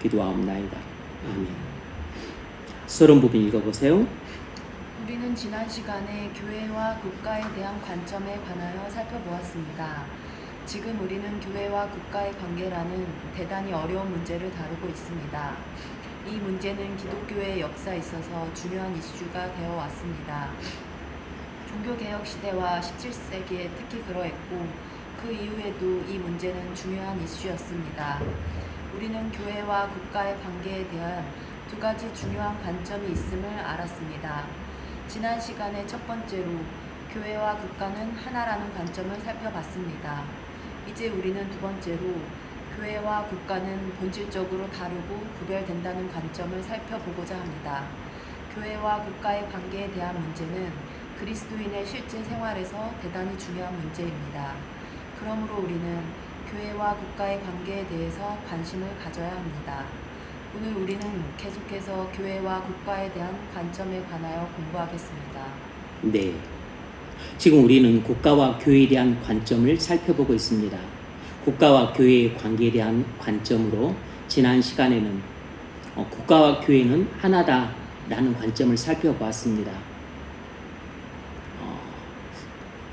기도하옵나이다. 아멘. 서론 부분 읽어보세요. 우리는 지난 시간에 교회와 국가에 대한 관점에 관하여 살펴보았습니다. 지금 우리는 교회와 국가의 관계라는 대단히 어려운 문제를 다루고 있습니다. 이 문제는 기독교의 역사에 있어서 중요한 이슈가 되어 왔습니다. 종교개혁 시대와 17세기에 특히 그러했고 그 이후에도 이 문제는 중요한 이슈였습니다. 우리는 교회와 국가의 관계에 대한 두 가지 중요한 관점이 있음을 알았습니다. 지난 시간에 첫 번째로 교회와 국가는 하나라는 관점을 살펴봤습니다. 이제 우리는 두 번째로 교회와 국가는 본질적으로 다르고 구별된다는 관점을 살펴보고자 합니다. 교회와 국가의 관계에 대한 문제는 그리스도인의 실제 생활에서 대단히 중요한 문제입니다. 그러므로 우리는 교회와 국가의 관계에 대해서 관심을 가져야 합니다. 오늘 우리는 계속해서 교회와 국가에 대한 관점에 관하여 공부하겠습니다. 네. 지금 우리는 국가와 교회에 대한 관점을 살펴보고 있습니다. 국가와 교회의 관계에 대한 관점으로 지난 시간에는 국가와 교회는 하나다라는 관점을 살펴보았습니다.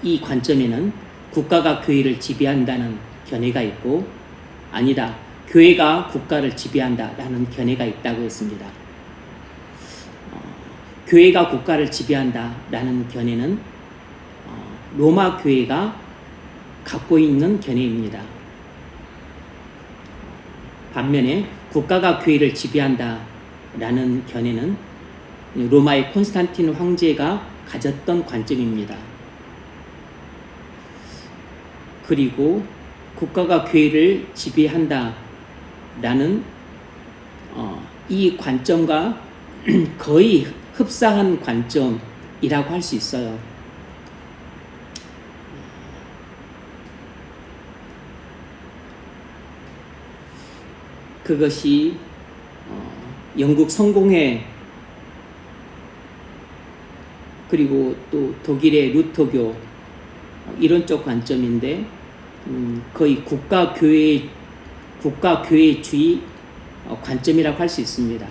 이 관점에는 국가가 교회를 지배한다는 견해가 있고 아니다, 교회가 국가를 지배한다라는 견해가 있다고 했습니다. 교회가 국가를 지배한다라는 견해는 로마 교회가 갖고 있는 견해입니다. 반면에 국가가 교회를 지배한다라는 견해는 로마의 콘스탄틴 황제가 가졌던 관점입니다. 그리고 국가가 교회를 지배한다라는 이 관점과 거의 흡사한 관점이라고 할 수 있어요. 그것이 영국 성공회 그리고 또 독일의 루터교 이런 쪽 관점인데 거의 국가교회주의 관점이라고 할 수 있습니다.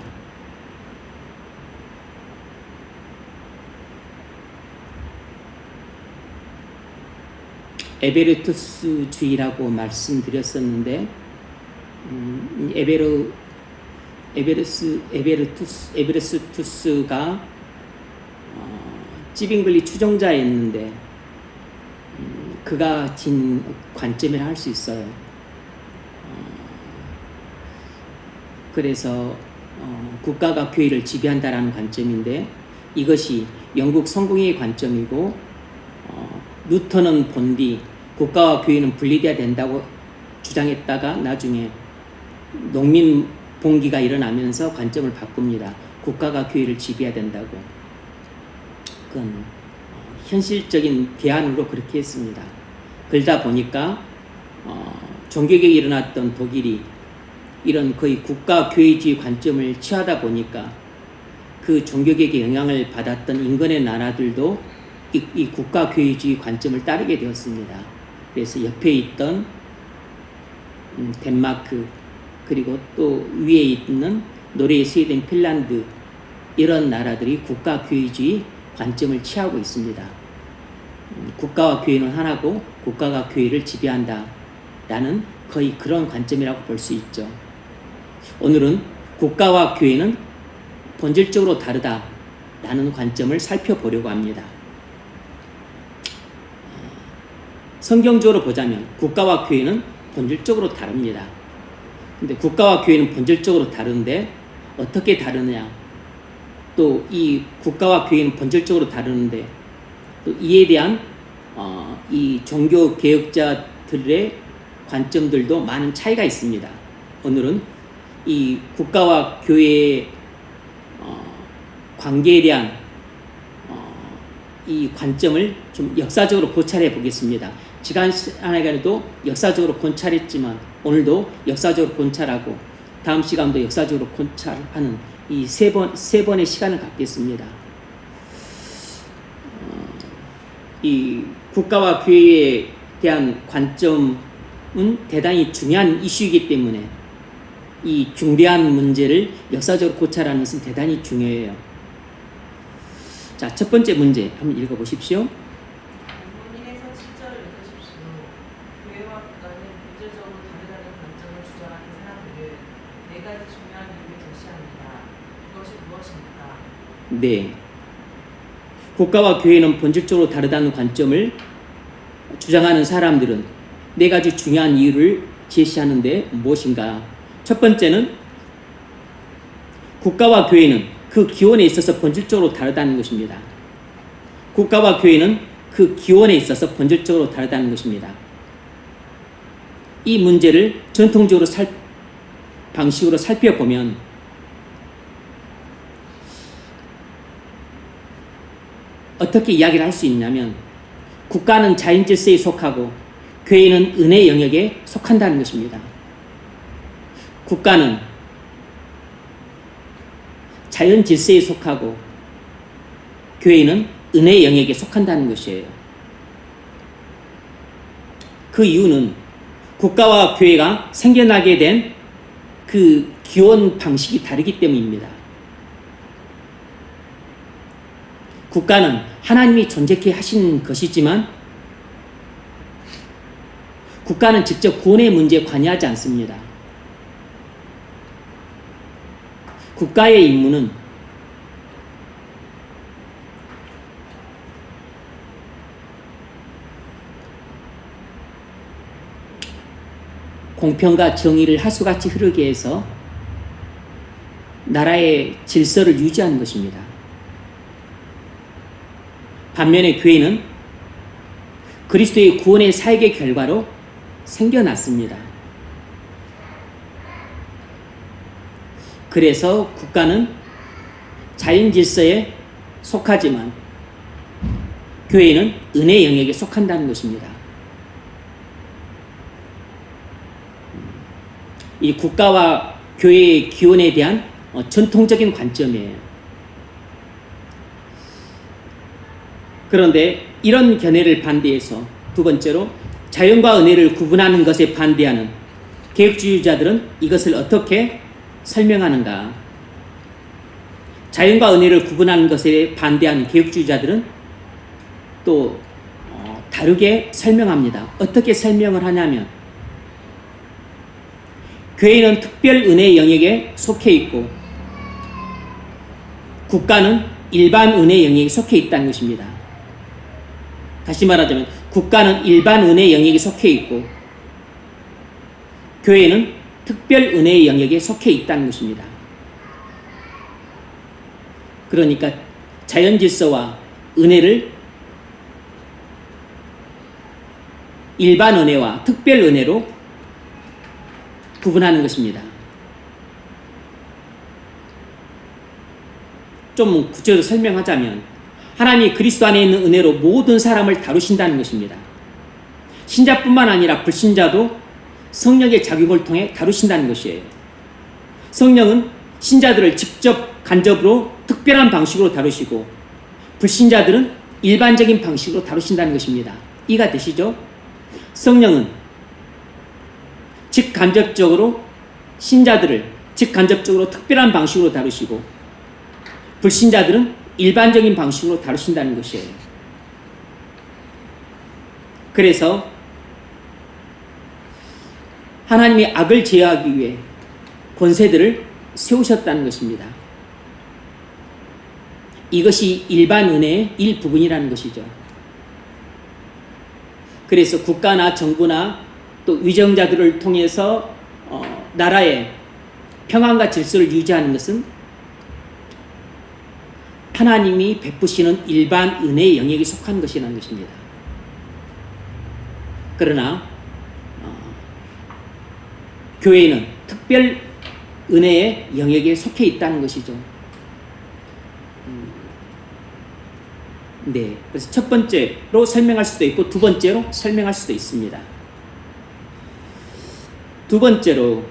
에베르투스주의라고 말씀드렸었는데 에베르투스가 찌빙글리 추종자였는데 그가 진 관점이라 할 수 있어요. 그래서 국가가 교회를 지배한다라는 관점인데 이것이 영국 성공회의 관점이고 루터는 본디 국가와 교회는 분리돼야 된다고 주장했다가 나중에 농민 봉기가 일어나면서 관점을 바꿉니다. 국가가 교회를 지배해야 된다고. 그건 현실적인 대안으로 그렇게 했습니다. 그러다 보니까 종교개혁이 일어났던 독일이 이런 거의 국가교회주의 관점을 취하다 보니까 그 종교개혁의 영향을 받았던 인근의 나라들도 이 국가교회주의 관점을 따르게 되었습니다. 그래서 옆에 있던 덴마크 그리고 또 위에 있는 노르웨이, 스웨덴, 핀란드 이런 나라들이 국가교회주의 관점을 취하고 있습니다. 국가와 교회는 하나고 국가가 교회를 지배한다라는 거의 그런 관점이라고 볼 수 있죠. 오늘은 국가와 교회는 본질적으로 다르다라는 관점을 살펴보려고 합니다. 성경적으로 보자면 국가와 교회는 본질적으로 다릅니다. 근데 국가와 교회는 본질적으로 다른데 어떻게 다르냐? 또 이 국가와 교회는 본질적으로 다르는데 또 이에 대한 이 종교 개혁자들의 관점들도 많은 차이가 있습니다. 오늘은 이 국가와 교회의 관계에 대한 이 관점을 좀 역사적으로 고찰해 보겠습니다. 지난 시간에도 역사적으로 관찰했지만 오늘도 역사적으로 관찰하고 다음 시간도 역사적으로 관찰하는 이 세 번의 시간을 갖겠습니다. 이 국가와 교회에 대한 관점은 대단히 중요한 이슈이기 때문에 이 중대한 문제를 역사적으로 고찰하는 것은 대단히 중요해요. 자, 첫 번째 문제 한번 읽어보십시오. 본인에서 7절을 읽으십시오. 교회와 국가는 본질적으로 다르다는 관점을 주장하는 사람들은 네 가지 중요한 이유를 제시합니다. 그것이 무엇입니까? 네. 국가와 교회는 본질적으로 다르다는 관점을 주장하는 사람들은 네 가지 중요한 이유를 제시하는데 무엇인가? 첫 번째는 국가와 교회는 그 기원에 있어서 본질적으로 다르다는 것입니다. 국가와 교회는 그 기원에 있어서 본질적으로 다르다는 것입니다. 이 문제를 전통적으로 방식으로 살펴보면 어떻게 이야기를 할 수 있냐면 국가는 자연 질서에 속하고 교회는 은혜 영역에 속한다는 것입니다. 국가는 자연 질서에 속하고 교회는 은혜 영역에 속한다는 것이에요. 그 이유는 국가와 교회가 생겨나게 된 그 기원 방식이 다르기 때문입니다. 국가는 하나님이 존재케 하신 것이지만 국가는 직접 구원의 문제에 관여하지 않습니다. 국가의 임무는 공평과 정의를 하수같이 흐르게 해서 나라의 질서를 유지하는 것입니다. 반면에 교회는 그리스도의 구원의 사역의 결과로 생겨났습니다. 그래서 국가는 자연 질서에 속하지만 교회는 은혜 영역에 속한다는 것입니다. 이 국가와 교회의 기원에 대한 전통적인 관점이에요. 그런데 이런 견해를 반대해서 두 번째로 자연과 은혜를 구분하는 것에 반대하는 개혁주의자들은 이것을 어떻게 설명하는가? 자연과 은혜를 구분하는 것에 반대하는 개혁주의자들은 또 다르게 설명합니다. 어떻게 설명을 하냐면 교회는 특별 은혜 영역에 속해 있고 국가는 일반 은혜 영역에 속해 있다는 것입니다. 다시 말하자면 국가는 일반 은혜 영역에 속해 있고 교회는 특별 은혜의 영역에 속해 있다는 것입니다. 그러니까 자연 질서와 은혜를 일반 은혜와 특별 은혜로 구분하는 것입니다. 좀 구체적으로 설명하자면 하나님이 그리스도 안에 있는 은혜로 모든 사람을 다루신다는 것입니다. 신자뿐만 아니라 불신자도 성령의 작용을 통해 다루신다는 것이에요. 성령은 신자들을 직접 간접으로 특별한 방식으로 다루시고 불신자들은 일반적인 방식으로 다루신다는 것입니다. 이해가 되시죠? 성령은 직간접적으로 신자들을 직간접적으로 특별한 방식으로 다루시고 불신자들은 일반적인 방식으로 다루신다는 것이에요. 그래서 하나님이 악을 제어하기 위해 권세들을 세우셨다는 것입니다. 이것이 일반 은혜의 일부분이라는 것이죠. 그래서 국가나 정부나 또 위정자들을 통해서 나라의 평안과 질서를 유지하는 것은 하나님이 베푸시는 일반 은혜의 영역에 속한 것이라는 것입니다. 그러나 교회는 특별 은혜의 영역에 속해 있다는 것이죠. 네, 그래서 첫 번째로 설명할 수도 있고 두 번째로 설명할 수도 있습니다. 두 번째로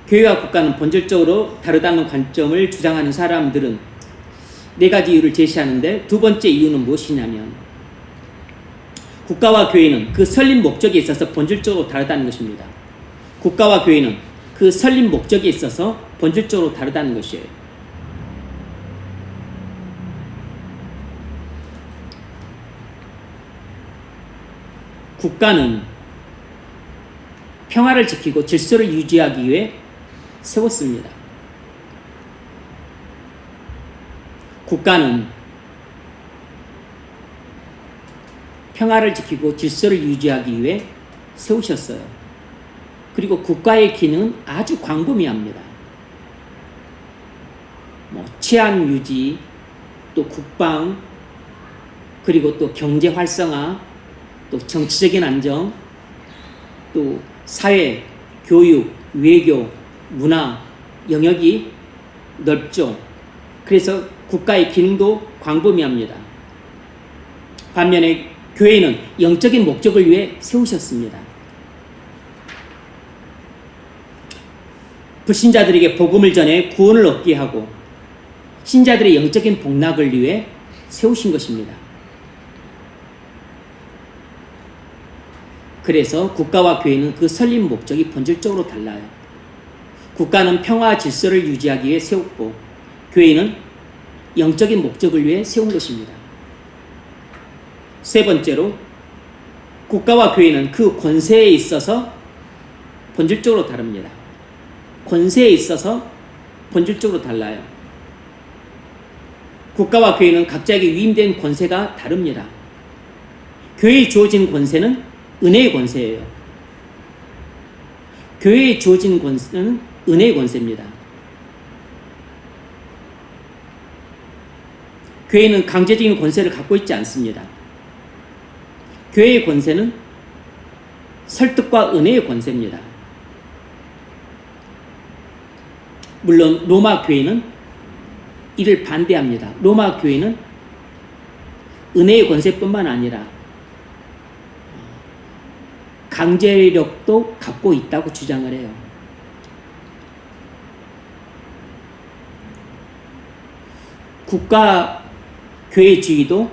교회와 국가는 본질적으로 다르다는 관점을 주장하는 사람들은 네 가지 이유를 제시하는데 두 번째 이유는 무엇이냐면 국가와 교회는 그 설립 목적에 있어서 본질적으로 다르다는 것입니다. 국가와 교회는 그 설립 목적에 있어서 본질적으로 다르다는 것이에요. 국가는 평화를 지키고 질서를 유지하기 위해 세웠습니다. 국가는 평화를 지키고 질서를 유지하기 위해 세우셨어요. 그리고 국가의 기능은 아주 광범위합니다. 치안 유지, 또 국방, 그리고 또 경제 활성화, 또 정치적인 안정, 또 사회, 교육, 외교, 문화 영역이 넓죠. 그래서 국가의 기능도 광범위합니다. 반면에 교회는 영적인 목적을 위해 세우셨습니다. 불신자들에게 복음을 전해 구원을 얻게 하고 신자들의 영적인 복락을 위해 세우신 것입니다. 그래서 국가와 교회는 그 설립 목적이 본질적으로 달라요. 국가는 평화와 질서를 유지하기 위해 세웠고 교회는 영적인 목적을 위해 세운 것입니다. 세 번째로 국가와 교회는 그 권세에 있어서 본질적으로 다릅니다. 권세에 있어서 본질적으로 달라요. 국가와 교회는 각자에게 위임된 권세가 다릅니다. 교회에 주어진 권세는 은혜의 권세예요. 교회에 주어진 권세는 은혜의 권세입니다. 교회는 강제적인 권세를 갖고 있지 않습니다. 교회의 권세는 설득과 은혜의 권세입니다. 물론 로마 교회는 이를 반대합니다. 로마 교회는 은혜의 권세뿐만 아니라 강제력도 갖고 있다고 주장을 해요. 국가 교회주의도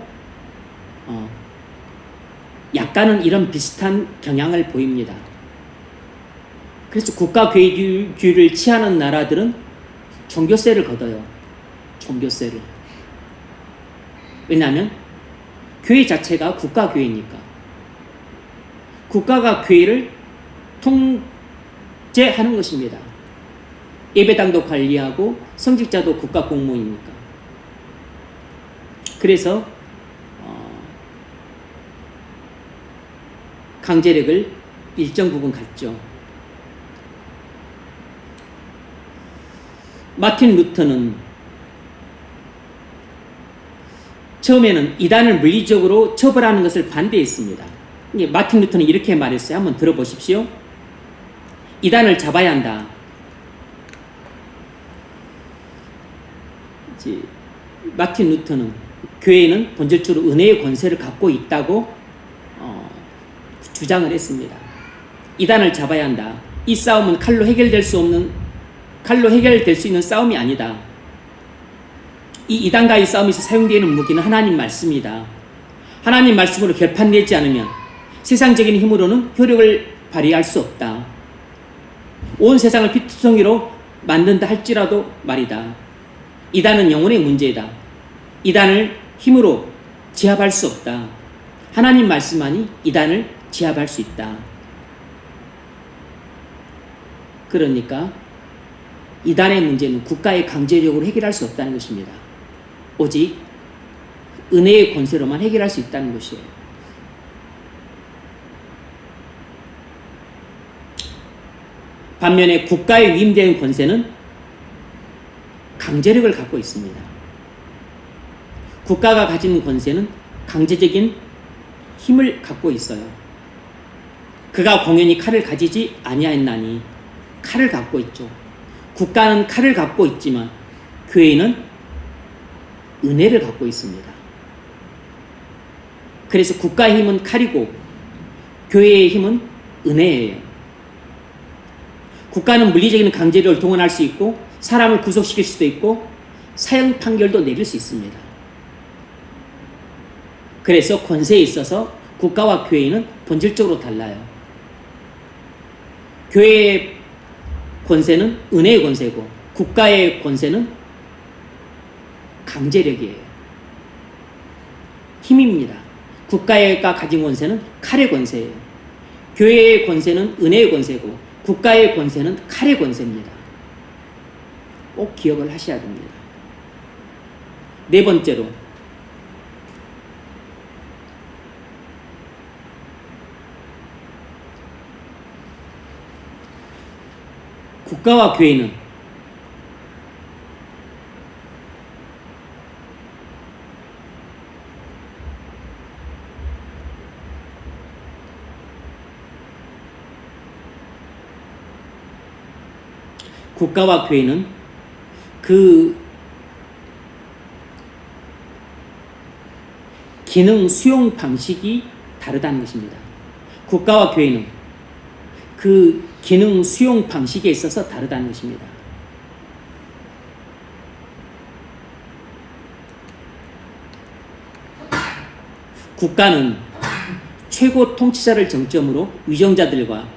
약간은 이런 비슷한 경향을 보입니다. 그래서 국가 교회주의를 취하는 나라들은 종교세를 걷어요. 종교세를. 왜냐하면 교회 자체가 국가 교회니까. 국가가 교회를 통제하는 것입니다. 예배당도 관리하고 성직자도 국가 공무원이니까. 그래서 강제력을 일정 부분 갖죠. 마틴 루터는 처음에는 이단을 물리적으로 처벌하는 것을 반대했습니다. 마틴 루터는 이렇게 말했어요. 한번 들어보십시오. 이단을 잡아야 한다. 마틴 루터는 교회는 본질적으로 은혜의 권세를 갖고 있다고 주장을 했습니다. 이단을 잡아야 한다. 이 싸움은 칼로 해결될 수 있는 싸움이 아니다. 이 이단과의 싸움에서 사용되는 무기는 하나님 말씀이다. 하나님 말씀으로 결판내지 않으면 세상적인 힘으로는 효력을 발휘할 수 없다. 온 세상을 피투성이로 만든다 할지라도 말이다. 이단은 영혼의 문제다. 이단을 힘으로 제압할 수 없다. 하나님 말씀만이 이단을 제압할 수 있다. 그러니까 이단의 문제는 국가의 강제력으로 해결할 수 없다는 것입니다. 오직 은혜의 권세로만 해결할 수 있다는 것이에요. 반면에 국가에 위임된 권세는 강제력을 갖고 있습니다. 국가가 가진 권세는 강제적인 힘을 갖고 있어요. 그가 공연히 칼을 가지지 아니하였나니 칼을 갖고 있죠. 국가는 칼을 갖고 있지만 교회는 은혜를 갖고 있습니다. 그래서 국가의 힘은 칼이고 교회의 힘은 은혜예요. 국가는 물리적인 강제력을 동원할 수 있고 사람을 구속시킬 수도 있고 사형 판결도 내릴 수 있습니다. 그래서 권세에 있어서 국가와 교회는 본질적으로 달라요. 교회의 권세는 은혜의 권세고 국가의 권세는 강제력이에요. 힘입니다. 국가가 가진 권세는 칼의 권세예요. 교회의 권세는 은혜의 권세고 국가의 권세는 칼의 권세입니다. 꼭 기억을 하셔야 됩니다. 네 번째로 국가와 교회는 그 기능 수용 방식이 다르다는 것입니다. 국가와 교회는 그 기능 수용 방식에 있어서 다르다는 것입니다. 국가는 최고 통치자를 정점으로 위정자들과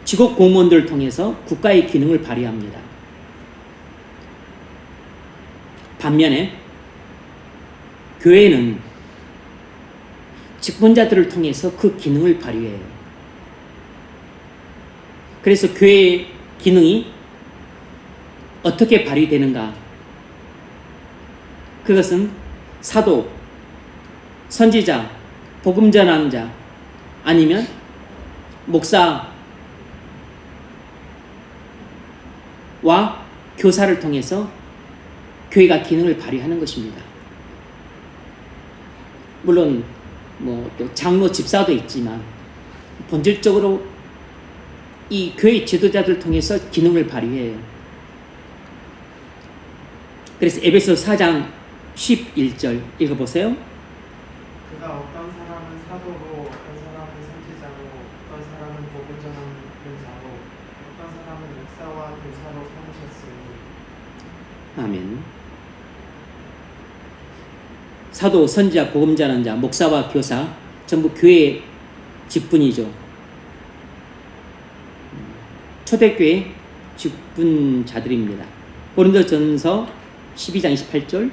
직업 공무원들을 통해서 국가의 기능을 발휘합니다. 반면에 교회는 직분자들을 통해서 그 기능을 발휘해요. 그래서 교회의 기능이 어떻게 발휘되는가? 그것은 사도, 선지자, 복음 전하는 자, 아니면 목사와 교사를 통해서 교회가 기능을 발휘하는 것입니다. 물론 또 장로, 집사도 있지만 본질적으로 이 교회 지도자들 통해서 기능을 발휘해요. 그래서 에베소 4장 11절 읽어보세요. 그가 어떤 사람은 사도로, 어떤 사람은 선지자로, 어떤 사람은 복음 전하는 자로, 어떤 사람은 목사와 교사로 삼으셨으니. 아멘. 사도, 선지자, 복음 전하는 자, 목사와 교사 전부 교회의 직분이죠. 초대교회 직분자들입니다. 고린도전서 12장 28절.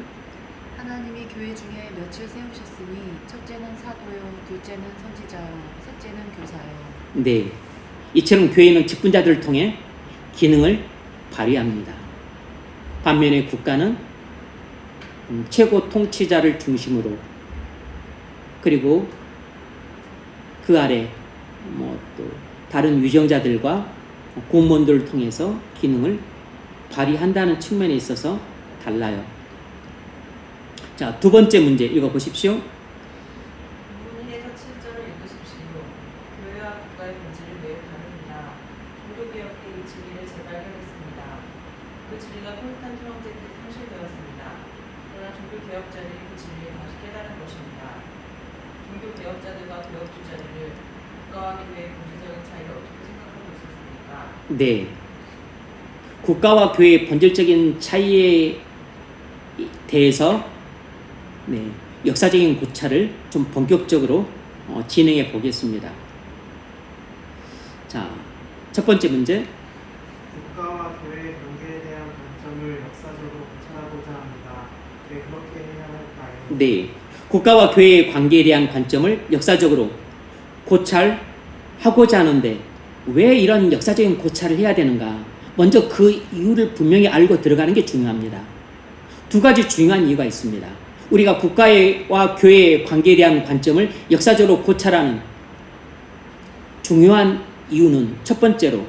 하나님이 교회 중에 몇을 세우셨으니 첫째는 사도요, 둘째는 선지자요, 셋째는 교사요. 네, 이처럼 교회는 직분자들을 통해 기능을 발휘합니다. 반면에 국가는 최고 통치자를 중심으로, 그리고 그 아래 또 다른 위정자들과 공무원들을 통해서 기능을 발휘한다는 측면에 있어서 달라요. 자, 두 번째 문제 읽어보십시오. 본문 1에서 7절을 읽으십시오. 교회와 국가의 본질이 매우 다릅니다. 종교개혁 때 이 진리를 재발견했습니다. 그 진리가 콘스탄틴 황제 때 상실되었습니다. 그러나 종교개혁자들이 그 진리를 다시 깨달은 것입니다. 종교개혁자들과 개혁주자들을 국가와 교회의 본질적인 차이를 어떻게 생각하고 있었습니까? 네, 국가와 교회의 본질적인 차이에 대해서 역사적인 고찰을 좀 본격적으로 진행해 보겠습니다. 자, 첫 번째 문제. 국가와 교회의 관계에 대한 관점을 역사적으로 고찰하고자 합니다. 왜 그렇게 해야 할까요? 네, 국가와 교회의 관계에 대한 관점을 역사적으로 고찰하고자 하는데 왜 이런 역사적인 고찰을 해야 되는가? 먼저 그 이유를 분명히 알고 들어가는 게 중요합니다. 두 가지 중요한 이유가 있습니다. 우리가 국가와 교회의 관계에 대한 관점을 역사적으로 고찰하는 중요한 이유는 첫 번째로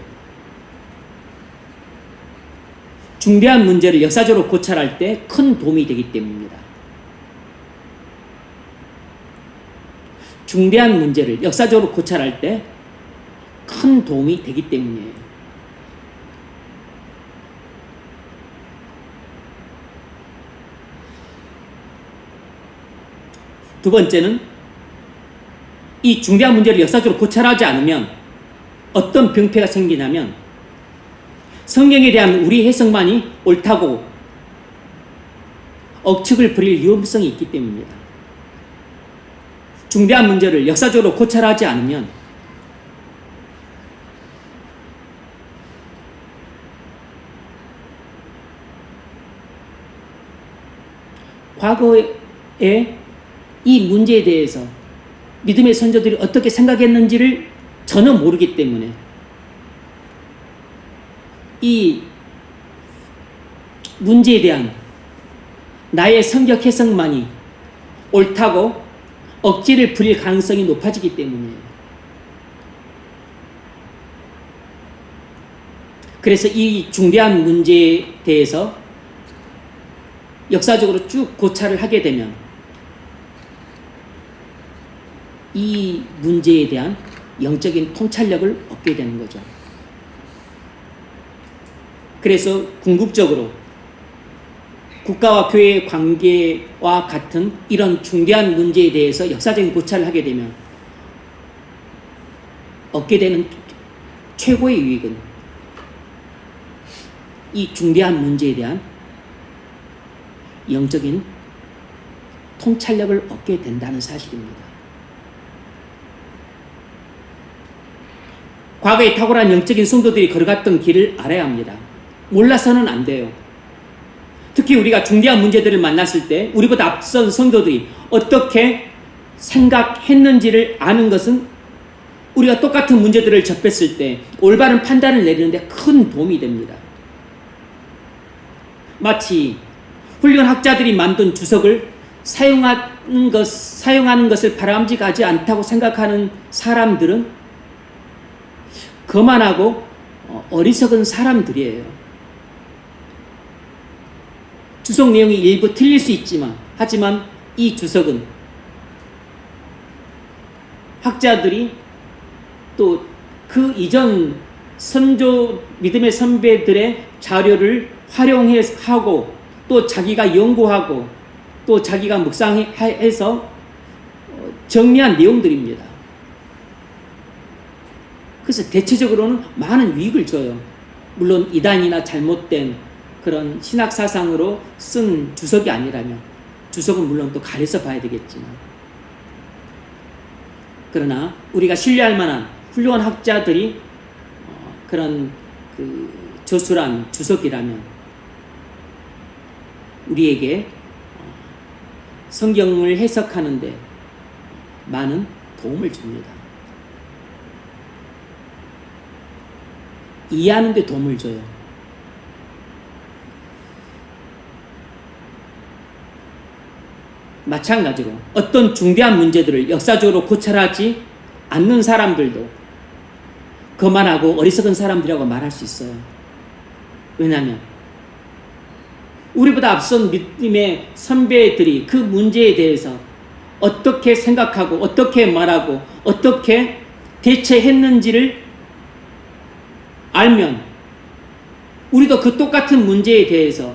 중대한 문제를 역사적으로 고찰할 때 큰 도움이 되기 때문입니다. 중대한 문제를 역사적으로 고찰할 때 큰 도움이 되기 때문이에요. 두 번째는 이 중대한 문제를 역사적으로 고찰하지 않으면 어떤 병폐가 생기냐면 성경에 대한 우리 해석만이 옳다고 억측을 부릴 위험성이 있기 때문입니다. 중대한 문제를 역사적으로 고찰하지 않으면 과거에 이 문제에 대해서 믿음의 선조들이 어떻게 생각했는지를 전혀 모르기 때문에 이 문제에 대한 나의 성격 해석만이 옳다고 억지를 부릴 가능성이 높아지기 때문이에요. 그래서 이 중대한 문제에 대해서 역사적으로 쭉 고찰을 하게 되면 이 문제에 대한 영적인 통찰력을 얻게 되는 거죠. 그래서 궁극적으로 국가와 교회의 관계와 같은 이런 중대한 문제에 대해서 역사적인 고찰을 하게 되면 얻게 되는 최고의 유익은 이 중대한 문제에 대한 영적인 통찰력을 얻게 된다는 사실입니다. 과거에 탁월한 영적인 성도들이 걸어갔던 길을 알아야 합니다. 몰라서는 안 돼요. 특히 우리가 중대한 문제들을 만났을 때 우리보다 앞선 성도들이 어떻게 생각했는지를 아는 것은 우리가 똑같은 문제들을 접했을 때 올바른 판단을 내리는데 큰 도움이 됩니다. 마치 훌륭학자들이 만든 주석을 사용하는 것을 바람직하지 않다고 생각하는 사람들은 거만하고 어리석은 사람들이에요. 주석 내용이 일부 틀릴 수 있지만 하지만 이 주석은 학자들이 또 그 이전 선조 믿음의 선배들의 자료를 활용하고 또 자기가 연구하고 또 자기가 묵상해서 정리한 내용들입니다. 그래서 대체적으로는 많은 유익을 줘요. 물론 이단이나 잘못된 그런 신학 사상으로 쓴 주석이 아니라면 주석은 물론 또 가려서 봐야 되겠지만 그러나 우리가 신뢰할 만한 훌륭한 학자들이 그런 저술한 주석이라면 우리에게 성경을 해석하는데 많은 도움을 줍니다. 이해하는 데 도움을 줘요. 마찬가지로 어떤 중대한 문제들을 역사적으로 고찰하지 않는 사람들도 거만하고 어리석은 사람들이라고 말할 수 있어요. 왜냐하면 우리보다 앞선 믿음의 선배들이 그 문제에 대해서 어떻게 생각하고 어떻게 말하고 어떻게 대처했는지를 알면 우리도 그 똑같은 문제에 대해서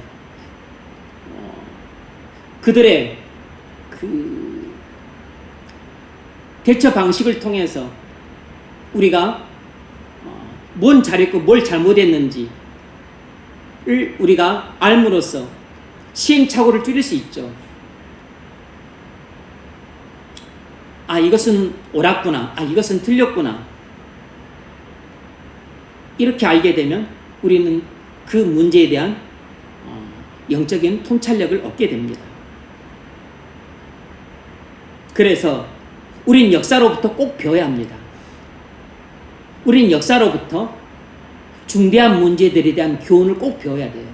그들의 그 대처 방식을 통해서 우리가 뭔 잘했고 뭘 잘못했는지를 우리가 알므로써 시행착오를 줄일 수 있죠. 아, 이것은 옳았구나. 아, 이것은 틀렸구나. 이렇게 알게 되면 우리는 그 문제에 대한 영적인 통찰력을 얻게 됩니다. 그래서 우린 역사로부터 꼭 배워야 합니다. 우린 역사로부터 중대한 문제들에 대한 교훈을 꼭 배워야 돼요.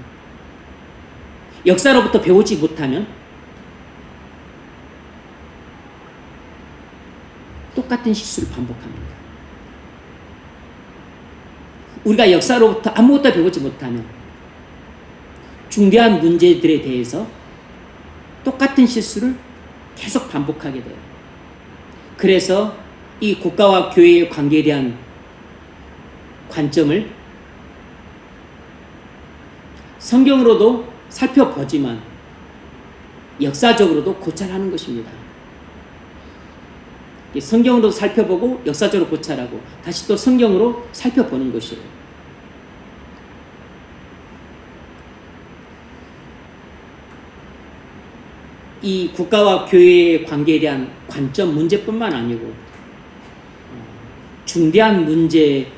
역사로부터 배우지 못하면 똑같은 실수를 반복합니다. 우리가 역사로부터 아무것도 배우지 못하면 중대한 문제들에 대해서 똑같은 실수를 계속 반복하게 돼요. 그래서 이 국가와 교회의 관계에 대한 관점을 성경으로도 살펴보지만 역사적으로도 고찰하는 것입니다. 성경으로 살펴보고 역사적으로 고찰하고 다시 또 성경으로 살펴보는 것이에요. 이 국가와 교회의 관계에 대한 관점 문제뿐만 아니고 중대한 문제들을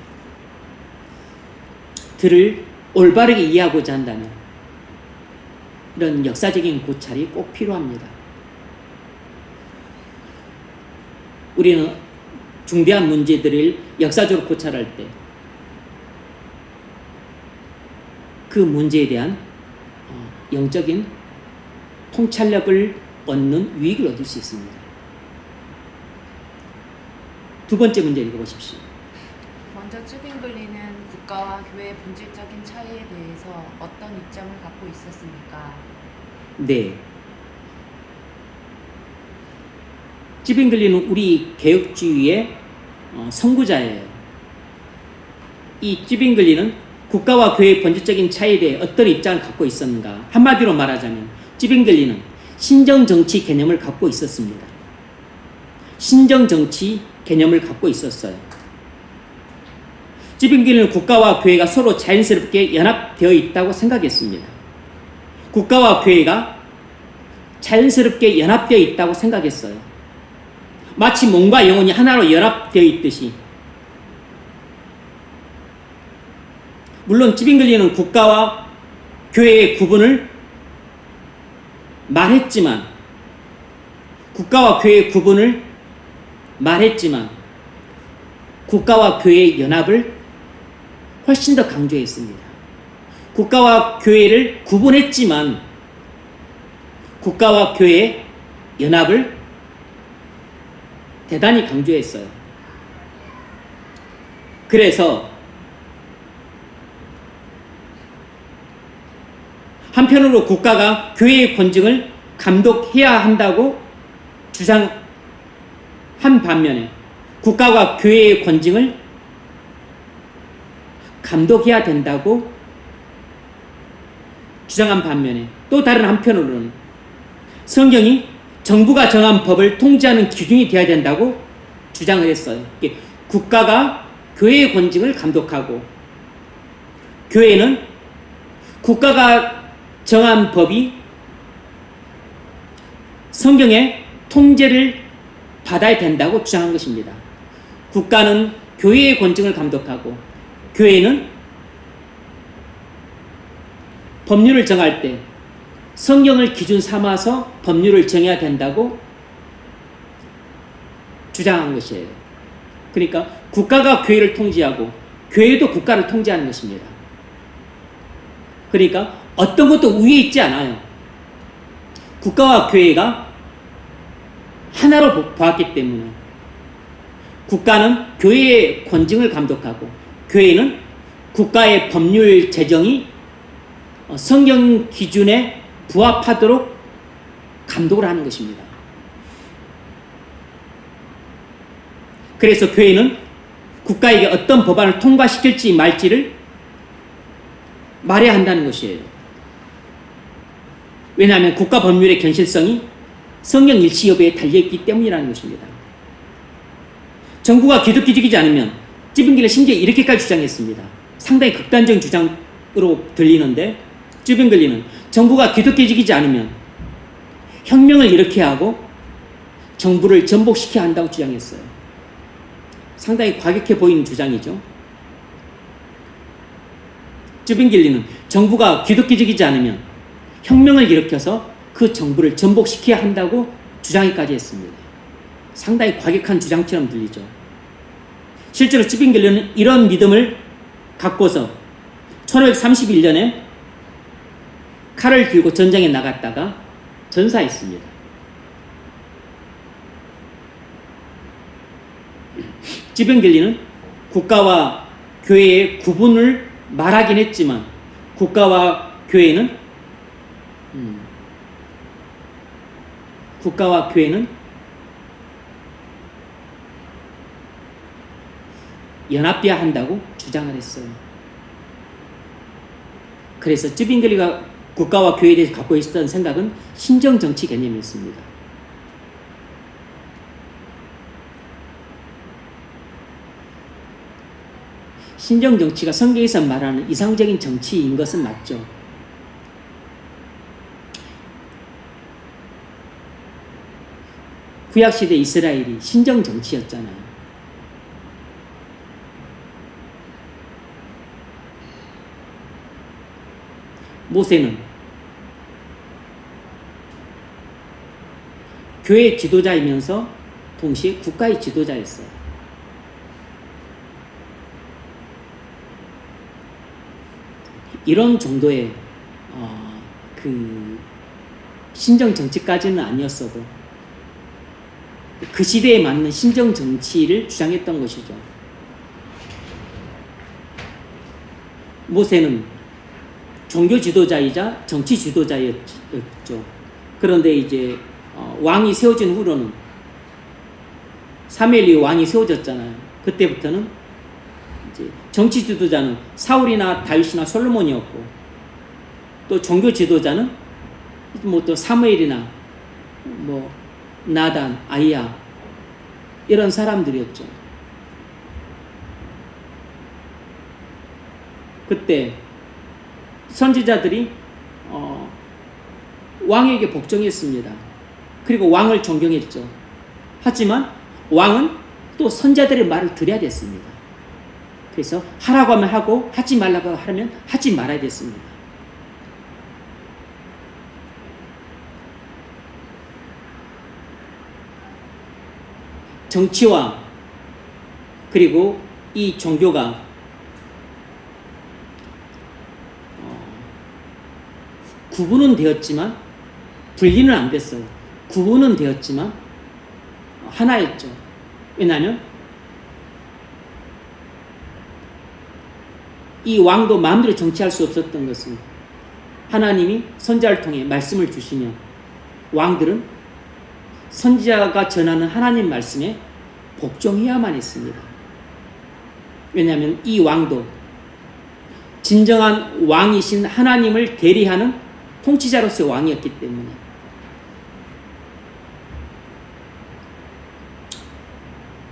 올바르게 이해하고자 한다면 이런 역사적인 고찰이 꼭 필요합니다. 우리는 중대한 문제들을 역사적으로 고찰할 때 그 문제에 대한 영적인 통찰력을 얻는 유익을 얻을 수 있습니다. 두 번째 문제 읽어보십시오. 먼저 쯔빙글리는 국가와 교회의 본질적인 차이에 대해서 어떤 입장을 갖고 있었습니까? 네. 찌빙글리는 우리 개혁주의의 선구자예요. 이 찌빙글리는 국가와 교회의 본질적인 차이에 대해 어떤 입장을 갖고 있었는가? 한마디로 말하자면 찌빙글리는 신정정치 개념을 갖고 있었습니다. 신정정치 개념을 갖고 있었어요. 찌빙글리는 국가와 교회가 서로 자연스럽게 연합되어 있다고 생각했습니다. 국가와 교회가 자연스럽게 연합되어 있다고 생각했어요. 마치 몸과 영혼이 하나로 연합되어 있듯이. 물론 찌빙글리는 국가와 교회의 구분을 말했지만 국가와 교회의 연합을 훨씬 더 강조했습니다. 국가와 교회를 구분했지만 국가와 교회의 연합을 대단히 강조했어요. 그래서 한편으로 국가가 교회의 권징을 감독해야 한다고 주장한 반면에 국가가 교회의 권징을 감독해야 된다고 주장한 반면에 또 다른 한편으로는 성경이 정부가 정한 법을 통제하는 기준이 되어야 된다고 주장을 했어요. 국가가 교회의 권징을 감독하고 교회는 국가가 정한 법이 성경의 통제를 받아야 된다고 주장한 것입니다. 국가는 교회의 권징을 감독하고 교회는 법률을 정할 때 성경을 기준 삼아서 법률을 정해야 된다고 주장한 것이에요. 그러니까 국가가 교회를 통제하고 교회도 국가를 통제하는 것입니다. 그러니까 어떤 것도 위에 있지 않아요. 국가와 교회가 하나로 보았기 때문에 국가는 교회의 권징을 감독하고 교회는 국가의 법률 제정이 성경 기준에 부합하도록 감독을 하는 것입니다. 그래서 교회는 국가에게 어떤 법안을 통과시킬지 말지를 말해야 한다는 것이에요. 왜냐하면 국가 법률의 견실성이 성경 일치 여부에 달려있기 때문이라는 것입니다. 정부가 기독교적이지 않으면 찌빙글리는 심지어 이렇게까지 주장했습니다. 상당히 극단적인 주장으로 들리는데 찌빙글리는 정부가 기독교적이지 않으면 혁명을 일으켜야 하고 정부를 전복시켜야 한다고 주장했어요. 상당히 과격해 보이는 주장이죠. 찌빙글리는 정부가 기독교적이지 않으면 혁명을 일으켜서 그 정부를 전복시켜야 한다고 주장까지 했습니다. 상당히 과격한 주장처럼 들리죠. 실제로 찌빙글리는 이런 믿음을 갖고서 1531년에 칼을 들고 전장에 나갔다가 전사했습니다. 찌빙글리는 국가와 교회의 구분을 말하긴 했지만 국가와 교회는 연합돼야 한다고 주장을 했어요. 그래서 찌빙글리가 국가와 교회에 대해서 갖고 있었던 생각은 신정정치 개념이었습니다. 신정정치가 성경에서 말하는 이상적인 정치인 것은 맞죠. 구약시대 이스라엘이 신정정치였잖아요. 모세는 교회 지도자이면서 동시에 국가의 지도자였어요. 이런 정도의 그 신정 정치까지는 아니었어도 그 시대에 맞는 신정 정치를 주장했던 것이죠. 모세는 종교 지도자이자 정치 지도자였죠. 그런데 이제 왕이 세워진 후로는 사무엘이 왕이 세워졌잖아요. 그때부터는 이제 정치 지도자는 사울이나 다윗이나 솔로몬이었고, 또 종교 지도자는 뭐 또 사무엘이나 뭐 나단, 아이야 이런 사람들이었죠. 그때 선지자들이 왕에게 복종했습니다. 그리고 왕을 존경했죠. 하지만 왕은 또 선지자들의 말을 들어야 됐습니다. 그래서 하라고 하면 하고 하지 말라고 하면 하지 말아야 됐습니다. 정치와 그리고 이 종교가 구분은 되었지만 분리는 안 됐어요. 구분은 되었지만 하나였죠. 왜냐하면 이 왕도 마음대로 정치할 수 없었던 것은 하나님이 선지자를 통해 말씀을 주시며 왕들은 선지자가 전하는 하나님 말씀에 복종해야만 했습니다. 왜냐하면 이 왕도 진정한 왕이신 하나님을 대리하는 통치자로서의 왕이었기 때문에.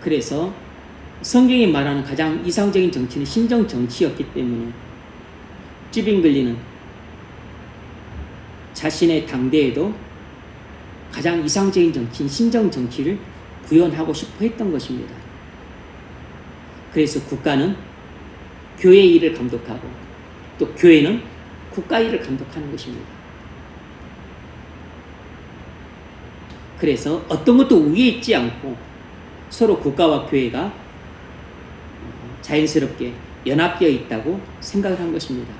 그래서 성경이 말하는 가장 이상적인 정치는 신정 정치였기 때문에 찌빙글리는 자신의 당대에도 가장 이상적인 정치인 신정 정치를 구현하고 싶어 했던 것입니다. 그래서 국가는 교회의 일을 감독하고 또 교회는 국가의 일을 감독하는 것입니다. 그래서 어떤 것도 위에 있지 않고 서로 국가와 교회가 자연스럽게 연합되어 있다고 생각을 한 것입니다.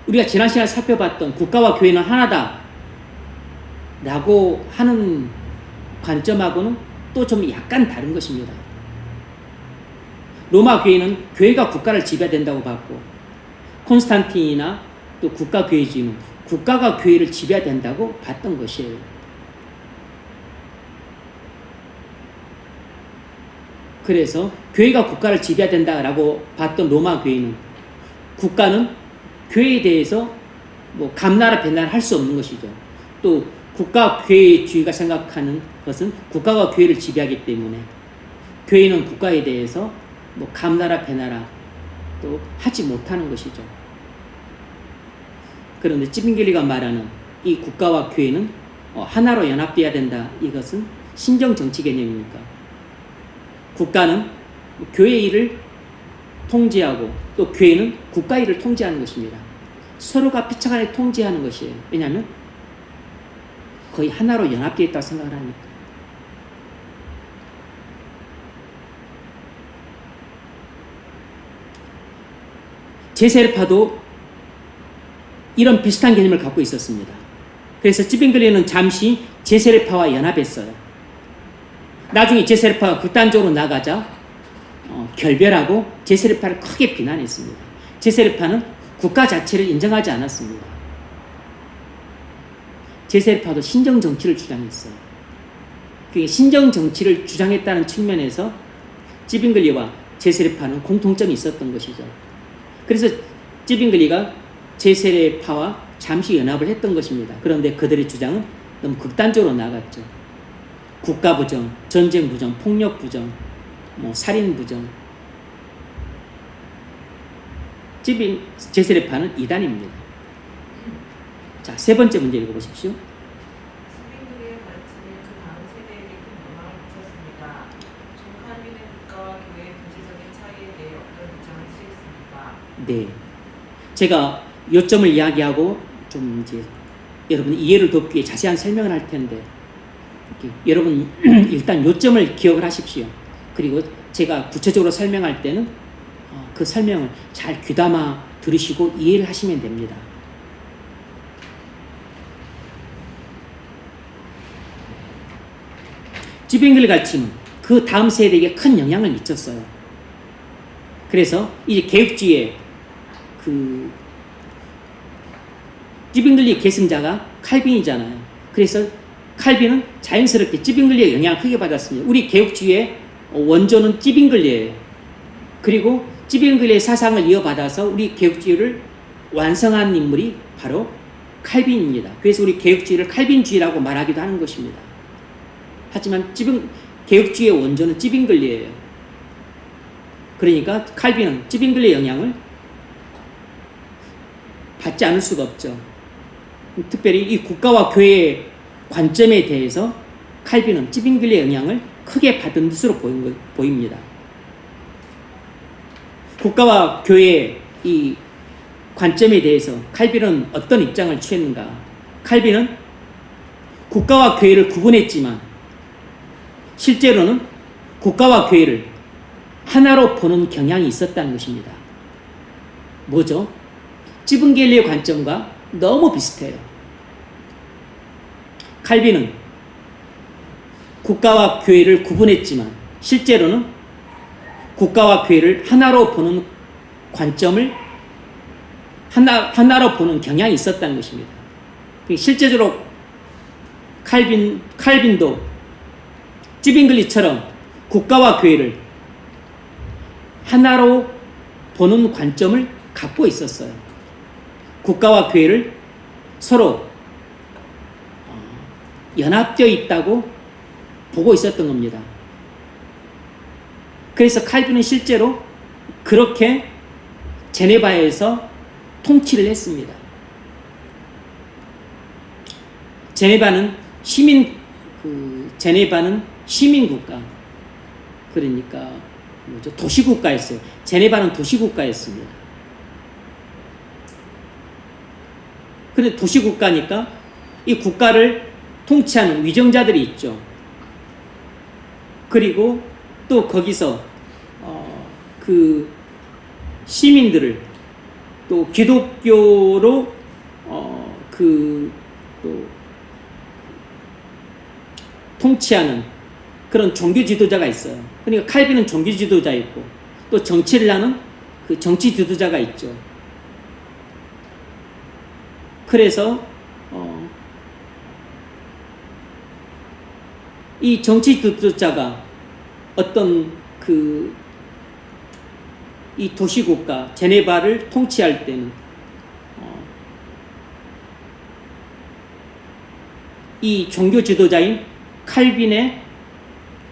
우리가 지난 시간에 살펴봤던 국가와 교회는 하나다 라고 하는 관점하고는 또 좀 약간 다른 것입니다. 로마 교회는 교회가 국가를 지배해야 된다고 봤고, 콘스탄틴이나 또 국가교회주의는 국가가 교회를 지배해야 된다고 봤던 것이에요. 그래서 교회가 국가를 지배해야 된다라고 봤던 로마 교회는 국가는 교회에 대해서 뭐 감나라 배나라 할 수 없는 것이죠. 또 국가교회주의가 생각하는 것은 국가가 교회를 지배하기 때문에 교회는 국가에 대해서 뭐 감나라 배나라 또 하지 못하는 것이죠. 그런데 찌빙겔리가 말하는 이 국가와 교회는 하나로 연합되어야 된다. 이것은 신정 정치 개념이니까 국가는 교회 일을 통제하고 또 교회는 국가 일을 통제하는 것입니다. 서로가 피차간에 통제하는 것이에요. 왜냐하면 거의 하나로 연합되어 있다고 생각을 하니까. 제세르파도 이런 비슷한 개념을 갖고 있었습니다. 그래서 찌빙글리는 잠시 제세르파와 연합했어요. 나중에 제세르파가 극단적으로 나가자 결별하고 제세르파를 크게 비난했습니다. 제세르파는 국가 자체를 인정하지 않았습니다. 제세르파도 신정 정치를 주장했어요. 그게 신정 정치를 주장했다는 측면에서 찌빙글리와 제세르파는 공통점이 있었던 것이죠. 그래서 찌빙글리가 제세르파와 잠시 연합을 했던 것입니다. 그런데 그들의 주장은 너무 극단적으로 나갔죠. 국가 부정, 전쟁 부정, 폭력 부정, 뭐 살인 부정. 제세르파는 이단입니다. 자, 세 번째 문제 읽어보십시오. 스빙글리의 가르침이 그 다음 세대에게 큰 영향을 미쳤습니다. 종 칼빈의 국가와 교회의 본질적인 차이에 대해 어떤 입장을 취했습니까? 네. 제가 요점을 이야기하고 좀 이제 여러분 이해를 돕기 위해 자세한 설명을 할 텐데 여러분 일단 요점을 기억을 하십시오. 그리고 제가 구체적으로 설명할 때는 그 설명을 잘 귀담아 들으시고 이해를 하시면 됩니다. 지병들 가치는 그 다음 세대에게 큰 영향을 미쳤어요. 그래서 이제 개혁주의의 그 찌빙글리의 계승자가 칼빈이잖아요. 그래서 칼빈은 자연스럽게 찌빙글리의 영향을 크게 받았습니다. 우리 개혁주의의 원조는 찌빙글리예요. 그리고 찌빙글리의 사상을 이어받아서 우리 개혁주의를 완성한 인물이 바로 칼빈입니다. 그래서 우리 개혁주의를 칼빈주의라고 말하기도 하는 것입니다. 하지만 개혁주의의 원조는 찌빙글리예요. 그러니까 칼빈은 찌빙글리의 영향을 받지 않을 수가 없죠. 특별히 이 국가와 교회의 관점에 대해서 칼빈은 찌빙글리의 영향을 크게 받은 것으로 보입니다. 국가와 교회의 이 관점에 대해서 칼빈은 어떤 입장을 취했는가? 칼빈은 국가와 교회를 구분했지만 실제로는 국가와 교회를 하나로 보는 경향이 있었다는 것입니다. 뭐죠? 찌빙글리의 관점과 너무 비슷해요. 칼빈은 국가와 교회를 구분했지만 실제로는 국가와 교회를 하나로 보는 관점을 하나로 보는 경향이 있었다는 것입니다. 실제적으로 칼빈도 찌빙글리처럼 국가와 교회를 하나로 보는 관점을 갖고 있었어요. 국가와 교회를 서로 연합되어 있다고 보고 있었던 겁니다. 그래서 칼빈은 실제로 그렇게 제네바에서 통치를 했습니다. 제네바는 시민국가, 그러니까 뭐죠? 도시국가였어요. 제네바는 도시국가였습니다. 그런데 도시국가니까 이 국가를 통치하는 위정자들이 있죠. 그리고 또 거기서 그 시민들을 또 기독교로 또 통치하는 그런 종교 지도자가 있어요. 그러니까 칼빈은 종교 지도자 있고 또 정치를 하는 그 정치 지도자가 있죠. 그래서 이 정치 지도자가 어떤 이 도시국가 제네바를 통치할 때는 이 종교 지도자인 칼빈의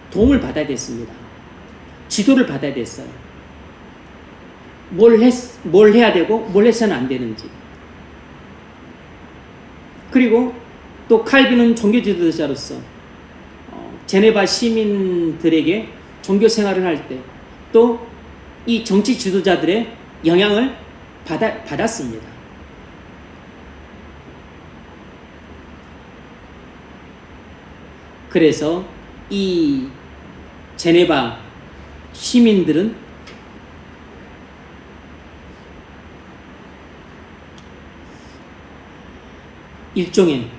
도움을 받아야 됐습니다. 지도를 받아야 됐어요. 뭘 해야 되고 뭘 해서는 안 되는지. 그리고 또 칼빈은 종교 지도자로서 제네바 시민들에게 종교 생활을 할 때 또 이 정치 지도자들의 영향을 받았습니다. 그래서 이 제네바 시민들은 일종의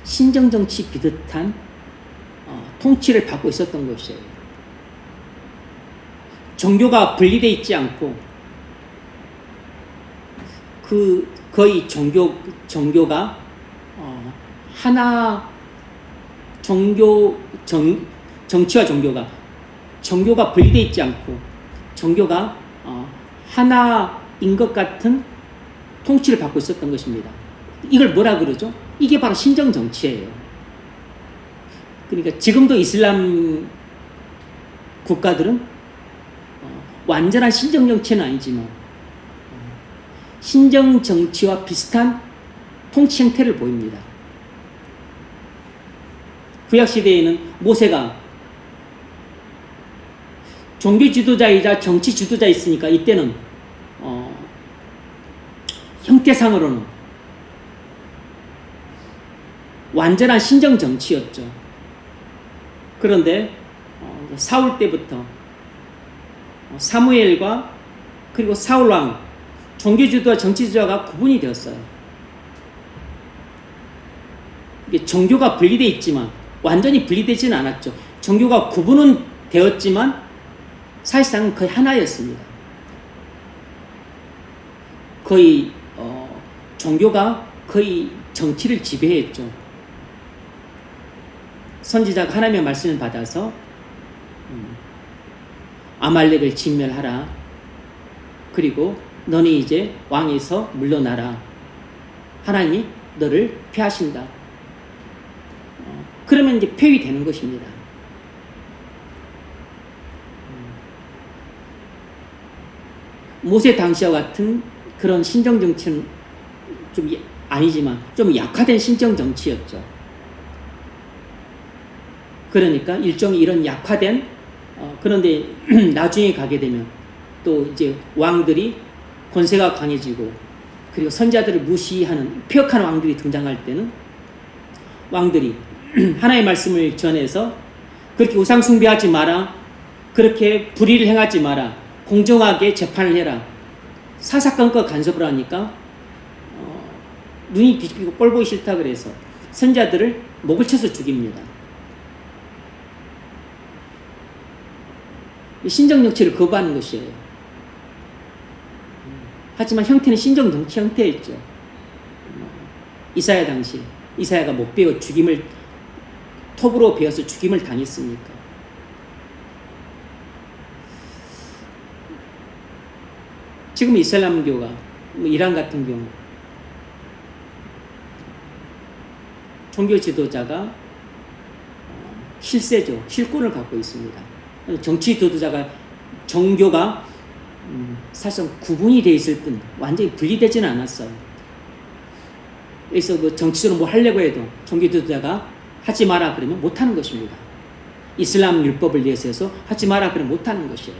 신정정치 비슷한 통치를 받고 있었던 것이에요. 종교가 분리되어 있지 않고 거의 종교가 하나 정치와 종교가 분리되어 있지 않고 종교가 하나인 것 같은 통치를 받고 있었던 것입니다. 이걸 뭐라 그러죠? 이게 바로 신정 정치예요. 그러니까 지금도 이슬람 국가들은 완전한 신정 정치는 아니지만 신정 정치와 비슷한 통치 형태를 보입니다. 구약 시대에는 모세가 종교 지도자이자 정치 지도자 있으니까 이때는 형태상으로는 완전한 신정 정치였죠. 그런데 사울 때부터 사무엘과 그리고 사울 왕, 종교지도와 정치지도가 구분이 되었어요. 이게 종교가 분리되어 있지만 완전히 분리되지는 않았죠. 종교가 구분은 되었지만 사실상 거의 하나였습니다. 거의 종교가 거의 정치를 지배했죠. 선지자가 하나님의 말씀을 받아서 아말렉을 진멸하라. 그리고 너는 이제 왕에서 물러나라. 하나님이 너를 폐하신다. 그러면 이제 폐위되는 것입니다. 모세 당시와 같은 그런 신정 정치는 좀 아니지만 좀 약화된 신정 정치였죠. 그러니까 일종의 이런 약화된 그런데 나중에 가게 되면 또 이제 왕들이 권세가 강해지고 그리고 선지자들을 무시하는 폐역한 왕들이 등장할 때는 왕들이 하나님의 말씀을 전해서 그렇게 우상 숭배하지 마라, 그렇게 불의를 행하지 마라, 공정하게 재판을 해라, 사사건건 간섭을 하니까 눈이 뒤집히고 꼴 보기 싫다 그래서 선지자들을 목을 쳐서 죽입니다. 신정 정치를 거부하는 것이에요. 하지만 형태는 신정 정치 형태였죠. 이사야 당시 이사야가 못 베어 죽임을 톱으로 베어서 죽임을 당했으니까. 지금 이슬람교가 이란 같은 경우 종교 지도자가 실세죠. 실권을 갖고 있습니다. 정치 지도자가 종교가 사실상 구분이 되어 있을 뿐 완전히 분리되지는 않았어요. 그래서 뭐 정치적으로 뭐 하려고 해도 종교 지도자가 하지 마라 그러면 못하는 것입니다. 이슬람 율법을 내세워서 하지 마라 그러면 못하는 것이에요.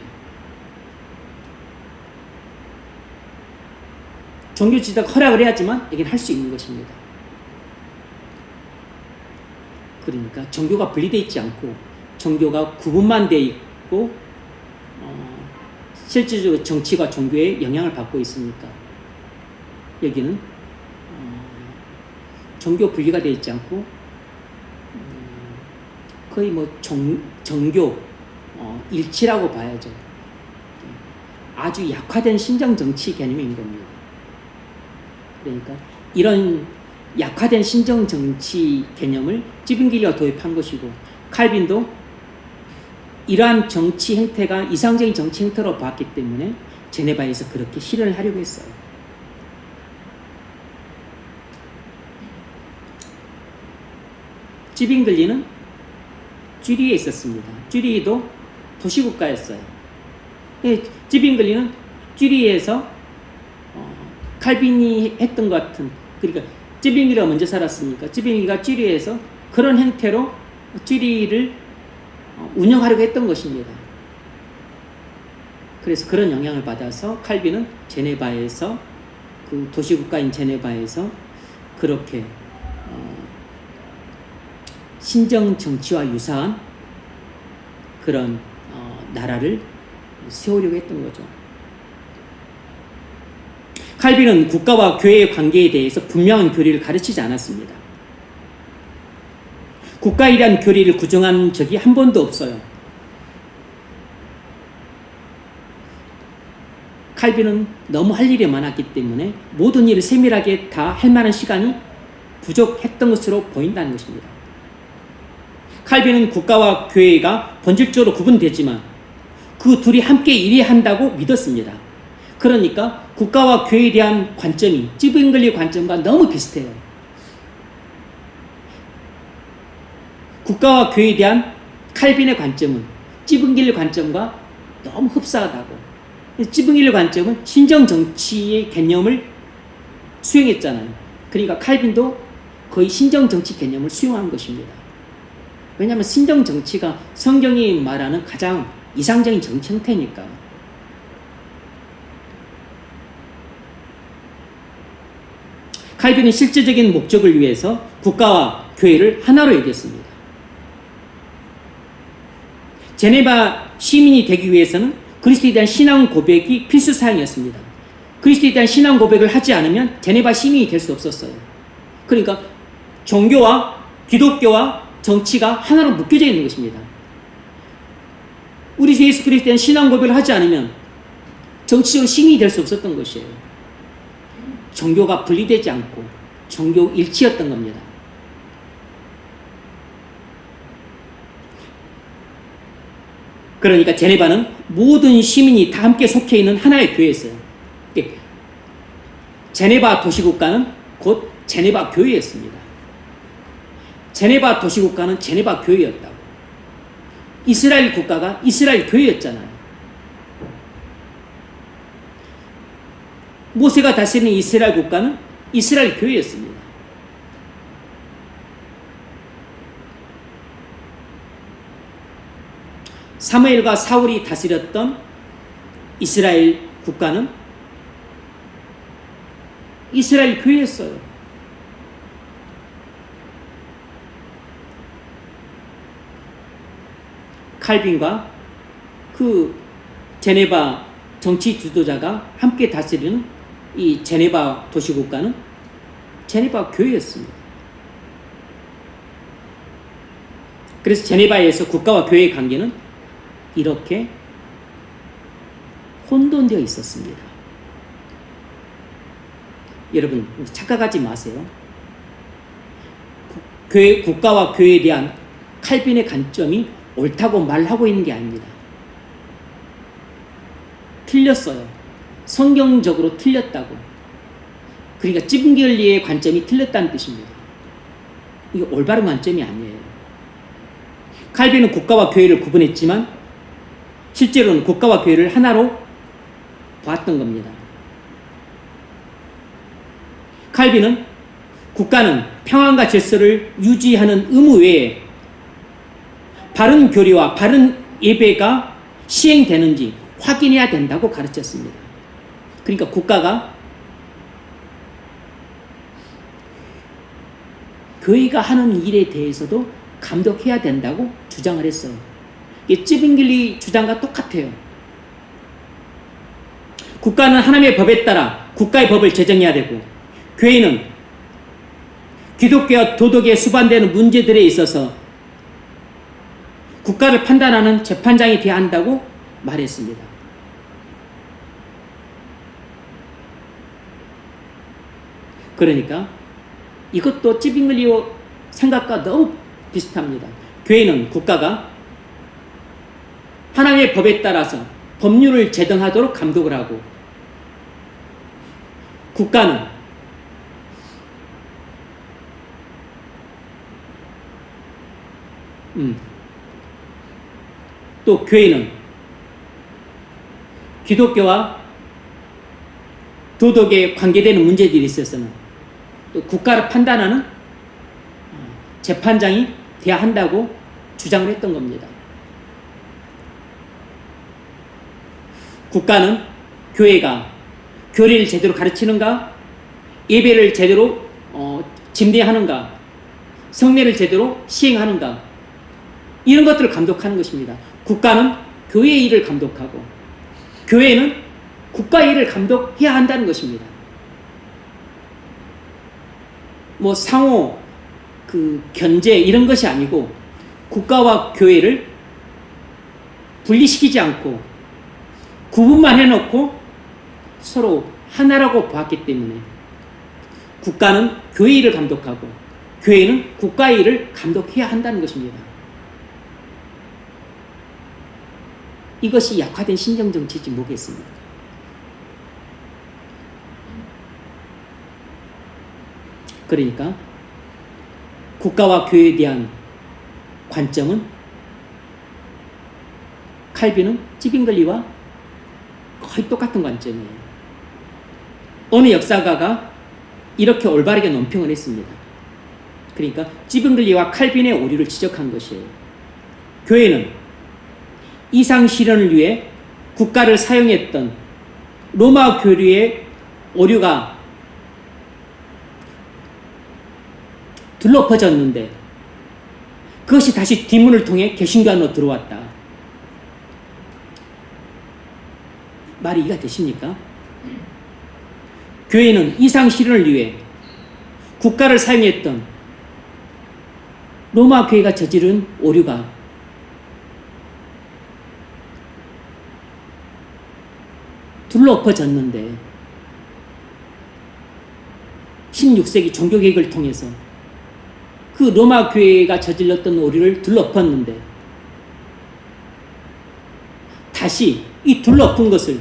종교 지도자가 허락을 해야지만 이게 할 수 있는 것입니다. 그러니까 종교가 분리되어 있지 않고 종교가 구분만 되어 있고 실질적으로 정치가 종교에 영향을 받고 있으니까 여기는 종교 분리가 되어 있지 않고 거의 뭐 정교 일치라고 봐야죠. 아주 약화된 신정 정치 개념인 겁니다. 그러니까 이런 약화된 신정 정치 개념을 찌빙길리가 도입한 것이고 칼빈도 이러한 정치 행태가 이상적인 정치 행태로 봤기 때문에 제네바에서 그렇게 실현을 하려고 했어요. 찌빙글리는 쥐리에 있었습니다. 쥐리도 도시국가였어요. 찌빙글리는 쥐리에서 칼빈이 했던 것 같은, 그러니까 찌빙글리가 먼저 살았으니까 찌빙글리가 쥐리에서 그런 형태로 쥐리를 운영하려고 했던 것입니다. 그래서 그런 영향을 받아서 칼빈은 제네바에서 그 도시국가인 제네바에서 그렇게 신정 정치와 유사한 그런 나라를 세우려고 했던 거죠. 칼빈은 국가와 교회의 관계에 대해서 분명한 교리를 가르치지 않았습니다. 국가에 대한 교리를 구정한 적이 한 번도 없어요. 칼빈은 너무 할 일이 많았기 때문에 모든 일을 세밀하게 다 할 만한 시간이 부족했던 것으로 보인다는 것입니다. 칼빈은 국가와 교회가 본질적으로 구분되지만 그 둘이 함께 일해야 한다고 믿었습니다. 그러니까 국가와 교회에 대한 관점이 찌빙글리 관점과 너무 비슷해요. 국가와 교회에 대한 칼빈의 관점은 찌빙길리 관점과 너무 흡사하다고. 찌빙길리 관점은 신정 정치의 개념을 수용했잖아요. 그러니까 칼빈도 거의 신정 정치 개념을 수용한 것입니다. 왜냐하면 신정 정치가 성경이 말하는 가장 이상적인 정치 형태니까. 칼빈은 실제적인 목적을 위해서 국가와 교회를 하나로 여겼습니다. 제네바 시민이 되기 위해서는 그리스도에 대한 신앙 고백이 필수 사항이었습니다. 그리스도에 대한 신앙 고백을 하지 않으면 제네바 시민이 될 수 없었어요. 그러니까 종교와 기독교와 정치가 하나로 묶여져 있는 것입니다. 우리 주 예수 그리스도에 대한 신앙 고백을 하지 않으면 정치적으로 시민이 될 수 없었던 것이에요. 종교가 분리되지 않고 종교 일치였던 겁니다. 그러니까 제네바는 모든 시민이 다 함께 속해 있는 하나의 교회였어요. 제네바 도시국가는 곧 제네바 교회였습니다. 제네바 도시국가는 제네바 교회였다고. 이스라엘 국가가 이스라엘 교회였잖아요. 모세가 다스리는 이스라엘 국가는 이스라엘 교회였습니다. 사무엘과 사울이 다스렸던 이스라엘 국가는 이스라엘 교회였어요. 칼빈과 그 제네바 정치 지도자가 함께 다스리는 이 제네바 도시국가는 제네바 교회였습니다. 그래서 제네바에서 국가와 교회의 관계는 이렇게 혼돈되어 있었습니다. 여러분 착각하지 마세요. 국가와 교회에 대한 칼빈의 관점이 옳다고 말하고 있는 게 아닙니다. 틀렸어요. 성경적으로 틀렸다고. 그러니까 찌분결리의 관점이 틀렸다는 뜻입니다. 이게 올바른 관점이 아니에요. 칼빈은 국가와 교회를 구분했지만 실제로는 국가와 교회를 하나로 보았던 겁니다. 칼빈은 국가는 평안과 질서를 유지하는 의무 외에 바른 교리와 바른 예배가 시행되는지 확인해야 된다고 가르쳤습니다. 그러니까 국가가 교회가 하는 일에 대해서도 감독해야 된다고 주장을 했어요. 이게 찌빙길리 주장과 똑같아요. 국가는 하나님의 법에 따라 국가의 법을 제정해야 되고 교회는 기독교와 도덕에 수반되는 문제들에 있어서 국가를 판단하는 재판장이 되어야 한다고 말했습니다. 그러니까 이것도 찌빙글리오 생각과 너무 비슷합니다. 교회는 국가가 하나님의 법에 따라서 법률을 제정하도록 감독을 하고 국가는 또 교회는 기독교와 도덕에 관계되는 문제들이 있어서는 또 국가를 판단하는 재판장이 돼야 한다고 주장을 했던 겁니다. 국가는 교회가 교리를 제대로 가르치는가, 예배를 제대로 집례하는가, 성례를 제대로 시행하는가, 이런 것들을 감독하는 것입니다. 국가는 교회의 일을 감독하고 교회는 국가의 일을 감독해야 한다는 것입니다. 뭐 상호 견제 이런 것이 아니고 국가와 교회를 분리시키지 않고 구분만 해놓고 서로 하나라고 보았기 때문에 국가는 교회의 일을 감독하고 교회는 국가의 일을 감독해야 한다는 것입니다. 이것이 약화된 신정정치지 뭐겠습니까? 그러니까 국가와 교회에 대한 관점은 칼빈은 찌빙글리와 거의 똑같은 관점이에요. 어느 역사가가 이렇게 올바르게 논평을 했습니다. 그러니까 찌빙글리와 칼빈의 오류를 지적한 것이에요. 교회는 이상 실현을 위해 국가를 사용했던 로마 교리의 오류가 둘러퍼졌는데 그것이 다시 뒷문을 통해 개신교 안으로 들어왔다. 말이 이해가 되십니까? 교회는 이상 실현을 위해 국가를 사용했던 로마 교회가 저지른 오류가 둘러엎어졌는데 16세기 종교개혁을 통해서 그 로마 교회가 저질렀던 오류를 둘러엎었는데 다시 이 둘러엎은 것을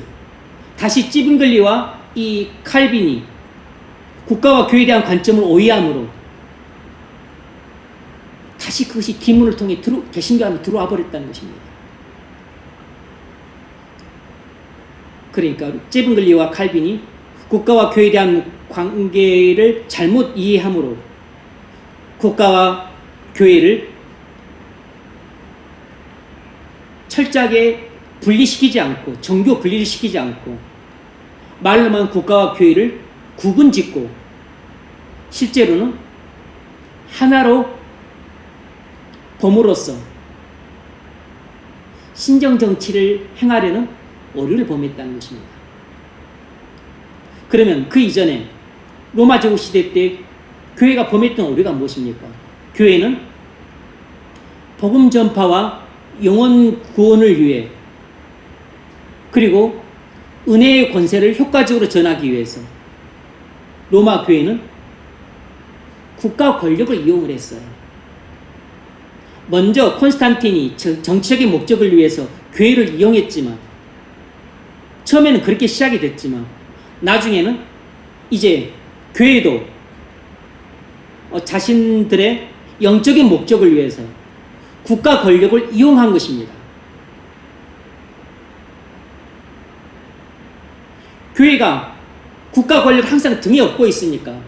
다시 찌빙글리와 이 칼빈이 국가와 교회에 대한 관점을 오해함으로 다시 그것이 뒷문을 통해 개신교 안으로 들어와 버렸다는 것입니다. 그러니까 찌빙글리와 칼빈이 국가와 교회에 대한 관계를 잘못 이해함으로 국가와 교회를 철저하게 분리시키지 않고 종교 분리를 시키지 않고 말로만 국가와 교회를 구분짓고 실제로는 하나로 봄으로써 신정정치를 행하려는 오류를 범했다는 것입니다. 그러면 그 이전에 로마 제국 시대 때 교회가 범했던 오류가 무엇입니까? 교회는 복음 전파와 영혼 구원을 위해 그리고 은혜의 권세를 효과적으로 전하기 위해서 로마 교회는 국가 권력을 이용을 했어요. 먼저 콘스탄틴이 정치적인 목적을 위해서 교회를 이용했지만 처음에는 그렇게 시작이 됐지만 나중에는 이제 교회도 자신들의 영적인 목적을 위해서 국가 권력을 이용한 것입니다. 교회가 국가 권력을 항상 등에 업고 있으니까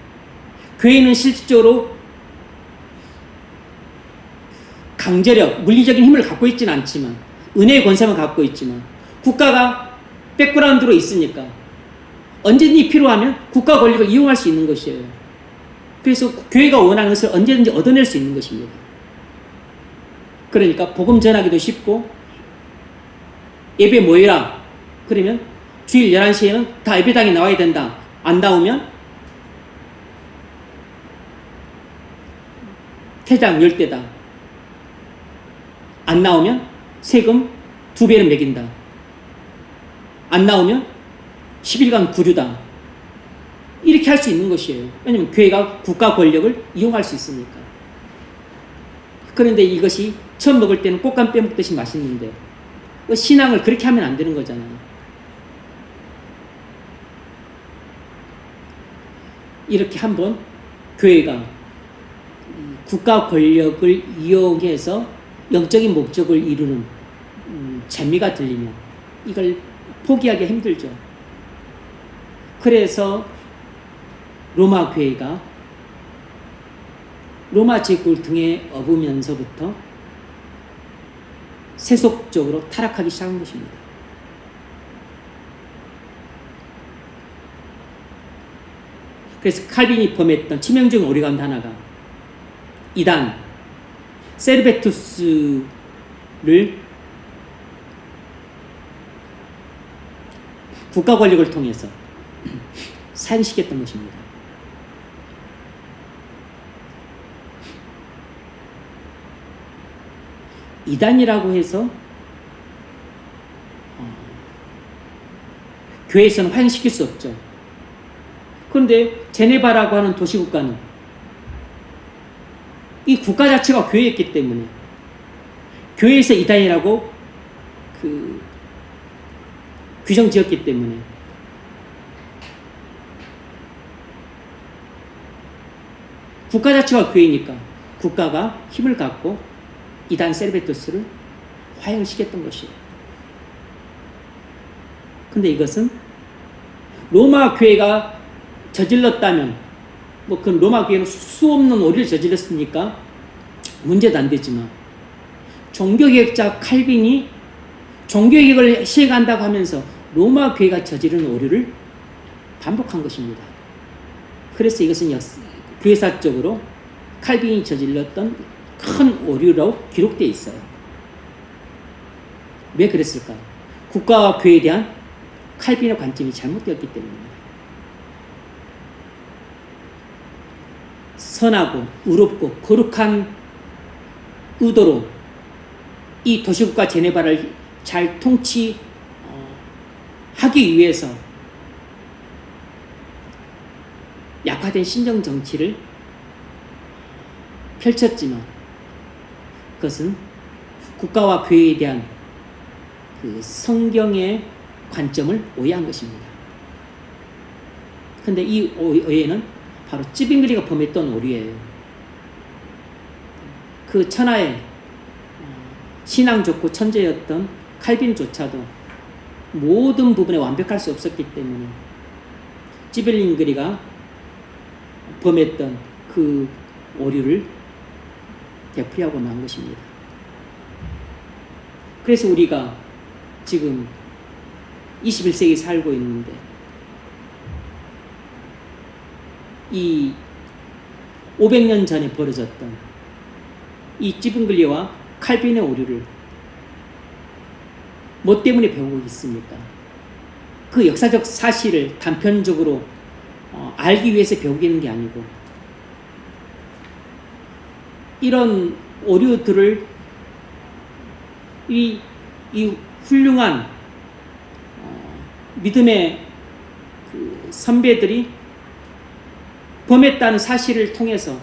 교회는 실질적으로 강제력, 물리적인 힘을 갖고 있지는 않지만 은혜의 권세만 갖고 있지만 국가가 백그라운드로 있으니까 언제든지 필요하면 국가 권력을 이용할 수 있는 것이에요. 그래서 교회가 원하는 것을 언제든지 얻어낼 수 있는 것입니다. 그러니까 복음 전하기도 쉽고 예배 모여라 그러면 주일 11시에는 다 예배당에 나와야 된다. 안 나오면 퇴장 열대다. 안 나오면 세금 2배를 매긴다. 안 나오면 10일간 구류다. 이렇게 할 수 있는 것이에요. 왜냐하면 교회가 국가 권력을 이용할 수 있으니까. 그런데 이것이 처음 먹을 때는 꽃감 빼먹듯이 맛있는데 신앙을 그렇게 하면 안 되는 거잖아요. 이렇게 한번 교회가 국가 권력을 이용해서 영적인 목적을 이루는 재미가 들리면 이걸 포기하기 힘들죠. 그래서 로마 교회가 로마 제국을 등에 업으면서부터 세속적으로 타락하기 시작한 것입니다. 그래서 칼빈이 범했던 치명적인 오류 가운데 하나가 이단 세르베투스를 국가 권력을 통해서 사형시켰던 것입니다. 이단이라고 해서 교회에서는 화형시킬 수 없죠. 그런데 제네바라고 하는 도시국가는 이 국가 자체가 교회였기 때문에 교회에서 이단이라고 규정 지었기 때문에 국가 자체가 교회니까 국가가 힘을 갖고 이단 세르베투스를 화형시켰던 것이에요. 근데 이것은 로마 교회가 저질렀다면 그건 로마 교회는 수 없는 오류를 저질렀으니까 문제도 안 되지만 종교개혁자 칼빈이 종교개혁을 시행한다고 하면서 로마 교회가 저지른 오류를 반복한 것입니다. 그래서 이것은 교회사적으로 칼빈이 저질렀던 큰 오류로 기록되어 있어요. 왜 그랬을까? 국가와 교회에 대한 칼빈의 관점이 잘못되었기 때문입니다. 선하고 의롭고 거룩한 의도로 이 도시국가 제네바를 잘 통치하기 위해서 약화된 신정 정치를 펼쳤지만 그것은 국가와 교회에 대한 그 성경의 관점을 오해한 것입니다. 그런데 이 오해는 바로 찌빙그리가 범했던 오류예요. 그 천하의 신앙 좋고 천재였던 칼빈조차도 모든 부분에 완벽할 수 없었기 때문에 찌빌링그리가 범했던 그 오류를 되풀이하고 난 것입니다. 그래서 우리가 지금 21세기 살고 있는데 이 500년 전에 벌어졌던 이 찌빙글리와 칼빈의 오류를 뭐 때문에 배우고 있습니까? 그 역사적 사실을 단편적으로 알기 위해서 배우게 하는 게 아니고 이런 오류들을 이 훌륭한 믿음의 그 선배들이 범했다는 사실을 통해서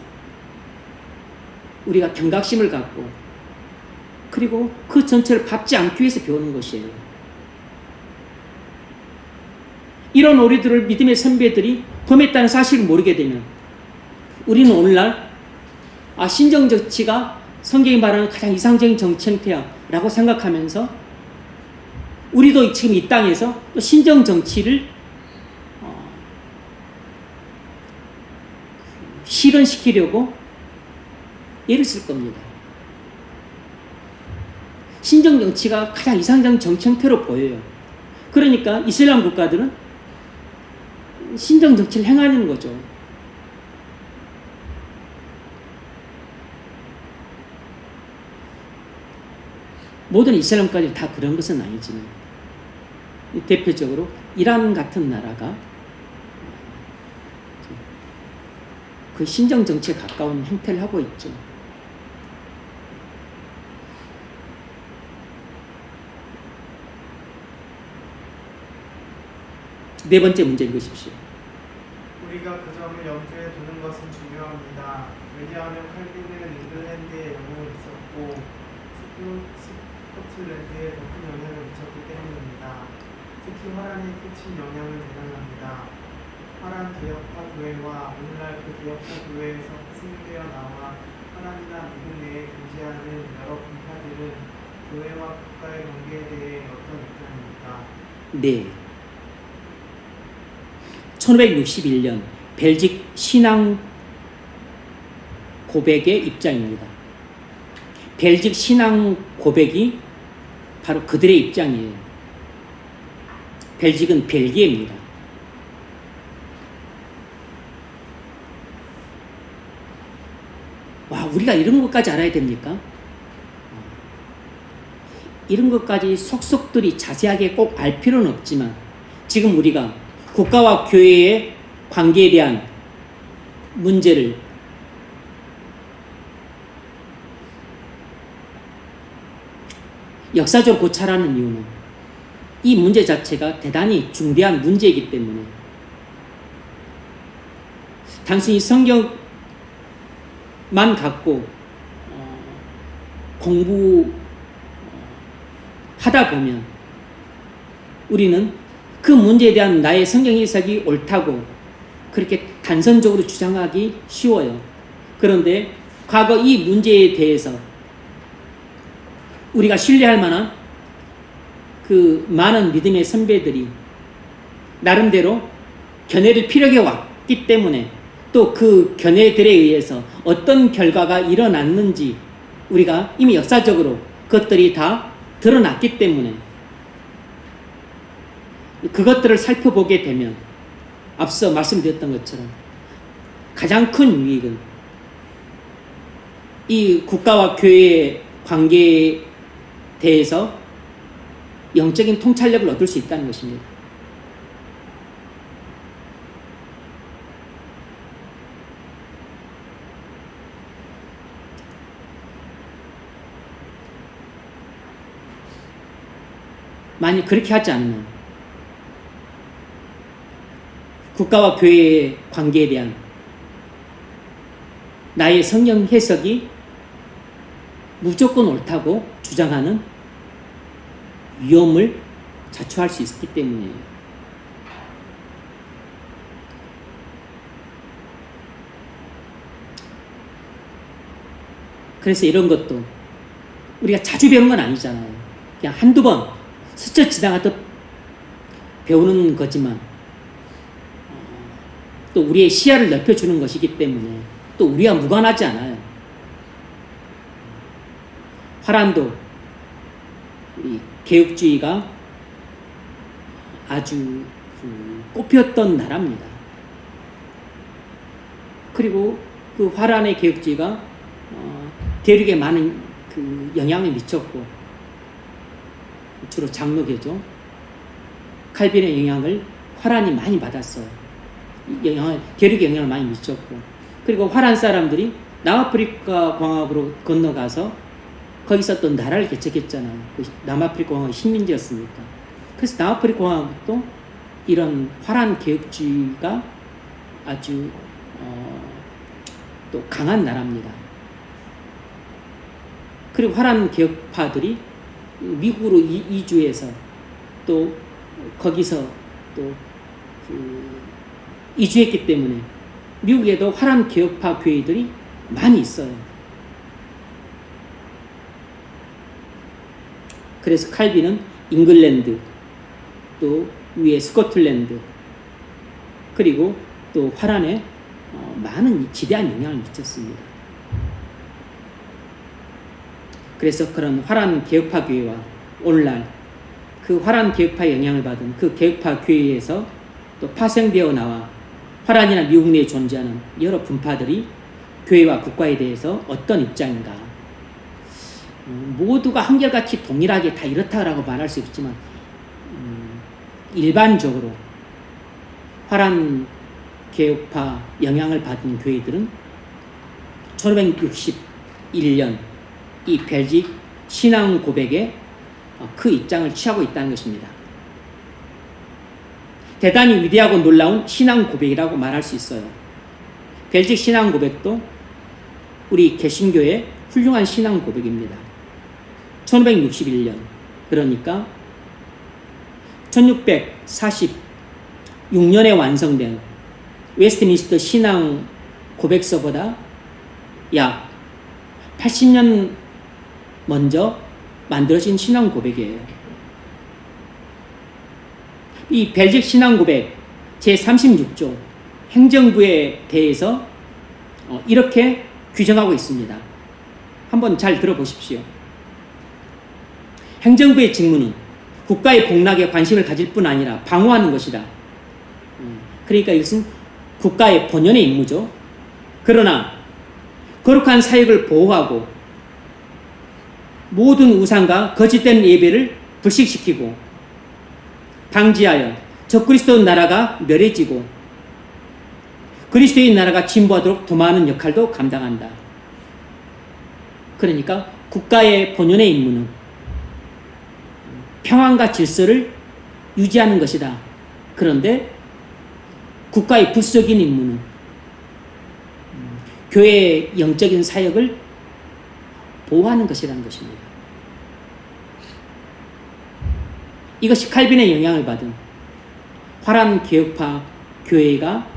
우리가 경각심을 갖고 그리고 그 전체를 밟지 않기 위해서 배우는 것이에요. 이런 오류들을 믿음의 선배들이 범했다는 사실을 모르게 되면 우리는 오늘날 신정 정치가 성경이 말하는 가장 이상적인 정치 형태야 라고 생각하면서 우리도 지금 이 땅에서 또 신정 정치를 실현시키려고 애를 쓸 겁니다. 신정 정치가 가장 이상적인 정치 형태로 보여요. 그러니까 이슬람 국가들은 신정 정치를 행하는 거죠. 모든 이슬람 국가들이 다 그런 것은 아니지만 대표적으로 이란 같은 나라가 그 신정 정치에 가까운 형태를 하고 있죠. 네 번째 문제 읽으십시오. 우리가 그 점을 염두에 두는 것은 중요합니다. 왜냐하면 칼빈은 잉글랜드에 영향을 미쳤고 스코틀랜드에 더 큰 영향을 미쳤기 때문입니다. 특히 화란에 끼친 영향은 대단합니다. 화란 개혁파 교회와 오늘날 그 개혁파 교회에서 파생되어 나와 화란이나 미국 내에 존재하는 여러 분파들은 교회와 국가의 관계에 대해 어떤 입장입니까? 네. 1561년 벨직 신앙 고백의 입장입니다. 벨직 신앙 고백이 바로 그들의 입장이에요. 벨직은 벨기에입니다. 와, 우리가 이런 것까지 알아야 됩니까? 이런 것까지 속속들이 자세하게 꼭 알 필요는 없지만 지금 우리가 국가와 교회의 관계에 대한 문제를 역사적으로 고찰하는 이유는 이 문제 자체가 대단히 중대한 문제이기 때문에 단순히 성경만 갖고 공부하다 보면 우리는 그 문제에 대한 나의 성경 해석이 옳다고 그렇게 단선적으로 주장하기 쉬워요. 그런데 과거 이 문제에 대해서 우리가 신뢰할 만한 그 많은 믿음의 선배들이 나름대로 견해를 피력해 왔기 때문에 또 그 견해들에 의해서 어떤 결과가 일어났는지 우리가 이미 역사적으로 그것들이 다 드러났기 때문에 그것들을 살펴보게 되면 앞서 말씀드렸던 것처럼 가장 큰 유익은 이 국가와 교회의 관계에 대해서 영적인 통찰력을 얻을 수 있다는 것입니다. 만약 그렇게 하지 않으면 국가와 교회의 관계에 대한 나의 성경 해석이 무조건 옳다고 주장하는 위험을 자초할 수 있기 때문이에요. 그래서 이런 것도 우리가 자주 배우는 건 아니잖아요. 그냥 한두 번 스쳐 지나가듯 배우는 거지만 또 우리의 시야를 넓혀주는 것이기 때문에 또 우리와 무관하지 않아요. 화란도 이 개혁주의가 아주 꽃피웠던 나라입니다. 그리고 그 화란의 개혁주의가 대륙에 많은 그 영향을 미쳤고, 주로 장로교죠. 칼빈의 영향을 화란이 많이 받았어요. 대륙에 영향을 많이 미쳤고, 그리고 화란 사람들이 남아프리카 공화국으로 건너가서 거기 있었던 나라를 개척했잖아요. 그 남아프리카 공화국의 식민지였으니까. 그래서 남아프리카 공화국도 이런 화란 개혁주의가 아주 또 강한 나라입니다. 그리고 화란 개혁파들이 미국으로 이주해서 또 거기서 또 이주했기 때문에 미국에도 화란 개혁파 교회들이 많이 있어요. 그래서 칼빈은 잉글랜드, 또 위에 스코틀랜드, 그리고 또 화란에 많은 지대한 영향을 미쳤습니다. 그래서 그런 화란 개혁파 교회와 오늘날 그 화란 개혁파의 영향을 받은 그 개혁파 교회에서 또 파생되어 나와 화란이나 미국 내에 존재하는 여러 분파들이 교회와 국가에 대해서 어떤 입장인가. 모두가 한결같이 동일하게 다 이렇다라고 말할 수 없지만 일반적으로 화란 개혁파 영향을 받은 교회들은 1561년 이 벨직 신앙 고백에 그 입장을 취하고 있다는 것입니다. 대단히 위대하고 놀라운 신앙 고백이라고 말할 수 있어요. 벨직 신앙 고백도 우리 개신교의 훌륭한 신앙 고백입니다. 1561년, 그러니까 1646년에 완성된 웨스트민스터 신앙 고백서보다 약 80년 먼저 만들어진 신앙 고백이에요. 이 벨직 신앙 고백 제36조 행정부에 대해서 이렇게 규정하고 있습니다. 한번 잘 들어보십시오. 행정부의 직무는 국가의 복락에 관심을 가질 뿐 아니라 방어하는 것이다. 그러니까 이것은 국가의 본연의 임무죠. 그러나 거룩한 사역을 보호하고 모든 우상과 거짓된 예배를 불식시키고 방지하여 적그리스도 나라가 멸해지고 그리스도의 나라가 진보하도록 도모하는 역할도 감당한다. 그러니까 국가의 본연의 임무는 평안과 질서를 유지하는 것이다. 그런데 국가의 부수적인 임무는 교회의 영적인 사역을 보호하는 것이라는 것입니다. 이것이 칼빈의 영향을 받은 화란 개혁파 교회가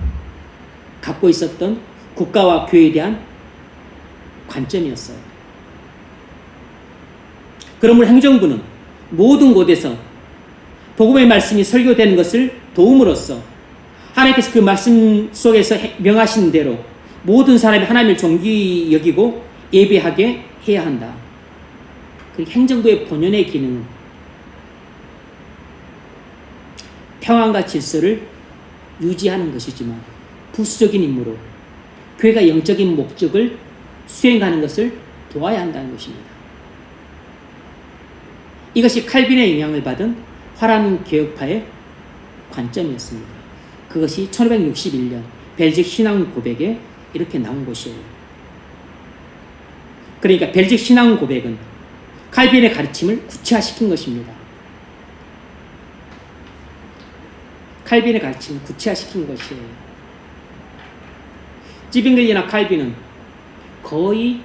갖고 있었던 국가와 교회에 대한 관점이었어요. 그러므로 행정부는 모든 곳에서 복음의 말씀이 설교되는 것을 도움으로써 하나님께서 그 말씀 속에서 명하신 대로 모든 사람이 하나님을 존귀히 여기고 예배하게 해야 한다. 그 행정부의 본연의 기능은 평안과 질서를 유지하는 것이지만 부수적인 임무로 교회가 영적인 목적을 수행하는 것을 도와야 한다는 것입니다. 이것이 칼빈의 영향을 받은 화란 개혁파의 관점이었습니다. 그것이 1561년 벨직 신앙 고백에 이렇게 나온 것이에요. 그러니까 벨직 신앙 고백은 칼빈의 가르침을 구체화시킨 것입니다. 칼빈의 가르침을 구체화시킨 것이에요. 지빙글리나 칼빈은 거의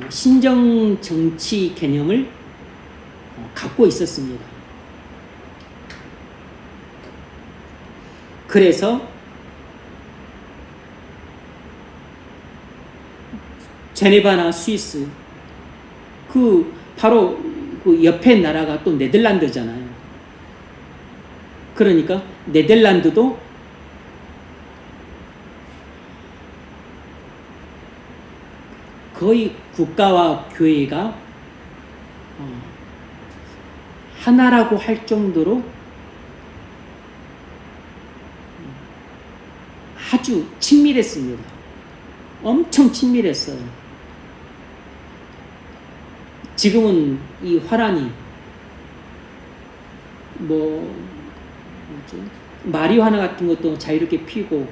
신정 정치 개념을 갖고 있었습니다. 그래서 제네바나 스위스 바로 그 옆에 나라가 또 네덜란드잖아요. 그러니까 네덜란드도 거의 국가와 교회가 하나라고 할 정도로 아주 친밀했습니다. 엄청 친밀했어요. 지금은 이 화란이 마리화나 같은 것도 자유롭게 피고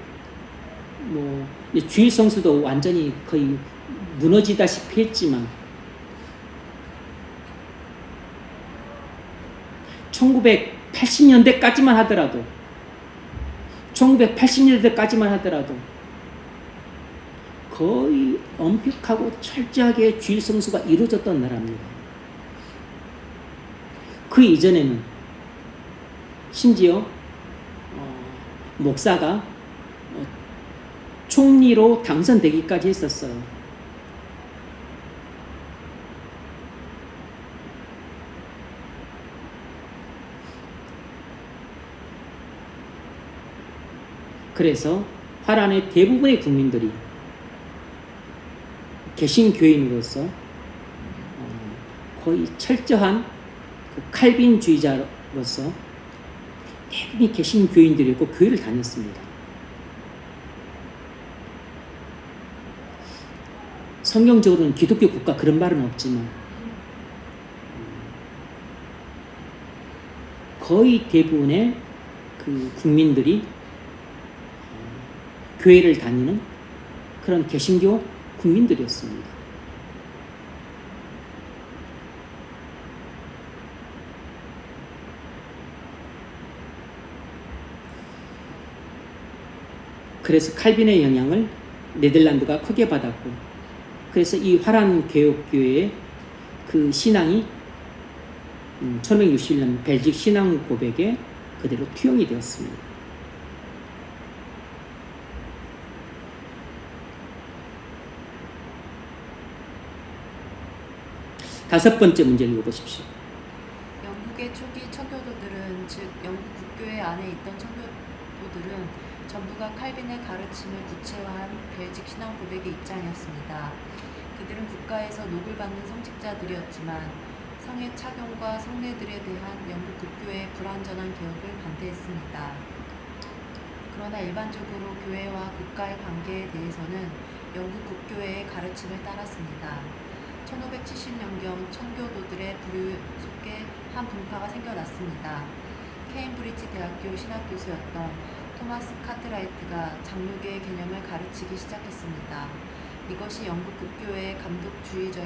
주일 성수도 완전히 거의 무너지다시피 했지만 1980년대까지만 하더라도 거의 엄격하고 철저하게 주일 성수가 이루어졌던 나라입니다. 그 이전에는 심지어 목사가 총리로 당선되기까지 했었어요. 그래서 화란의 대부분의 국민들이 개신교인으로서 거의 철저한 칼빈주의자로서 대부분이 개신교인들이었고 교회를 다녔습니다. 성경적으로는 기독교 국가 그런 말은 없지만 거의 대부분의 그 국민들이 교회를 다니는 그런 개신교 국민들이었습니다. 그래서 칼빈의 영향을 네덜란드가 크게 받았고, 그래서 이 화란 개혁교회의 그 신앙이 1561년 벨직 신앙 고백에 그대로 투영이 되었습니다. 다섯 번째 문제를 읽어보십시오. 영국의 초기 청교도들은, 즉 영국 국교회 안에 있던 청교도들은 전부가 칼빈의 가르침을 구체화한 벨직 신앙 고백의 입장이었습니다. 그들은 국가에서 녹을 받는 성직자들이었지만 성의 착용과 성례들에 대한 영국 국교회의 불완전한 개혁을 반대했습니다. 그러나 일반적으로 교회와 국가의 관계에 대해서는 영국 국교회의 가르침을 따랐습니다. 1570년경 청교도들의 부류 속에 한 분파가 생겨났습니다. 케임브리지 대학교 신학교수였던 토마스 카트라이트가 장로교의 개념을 가르치기 시작했습니다. 이것이 영국 국교회의 감독주의적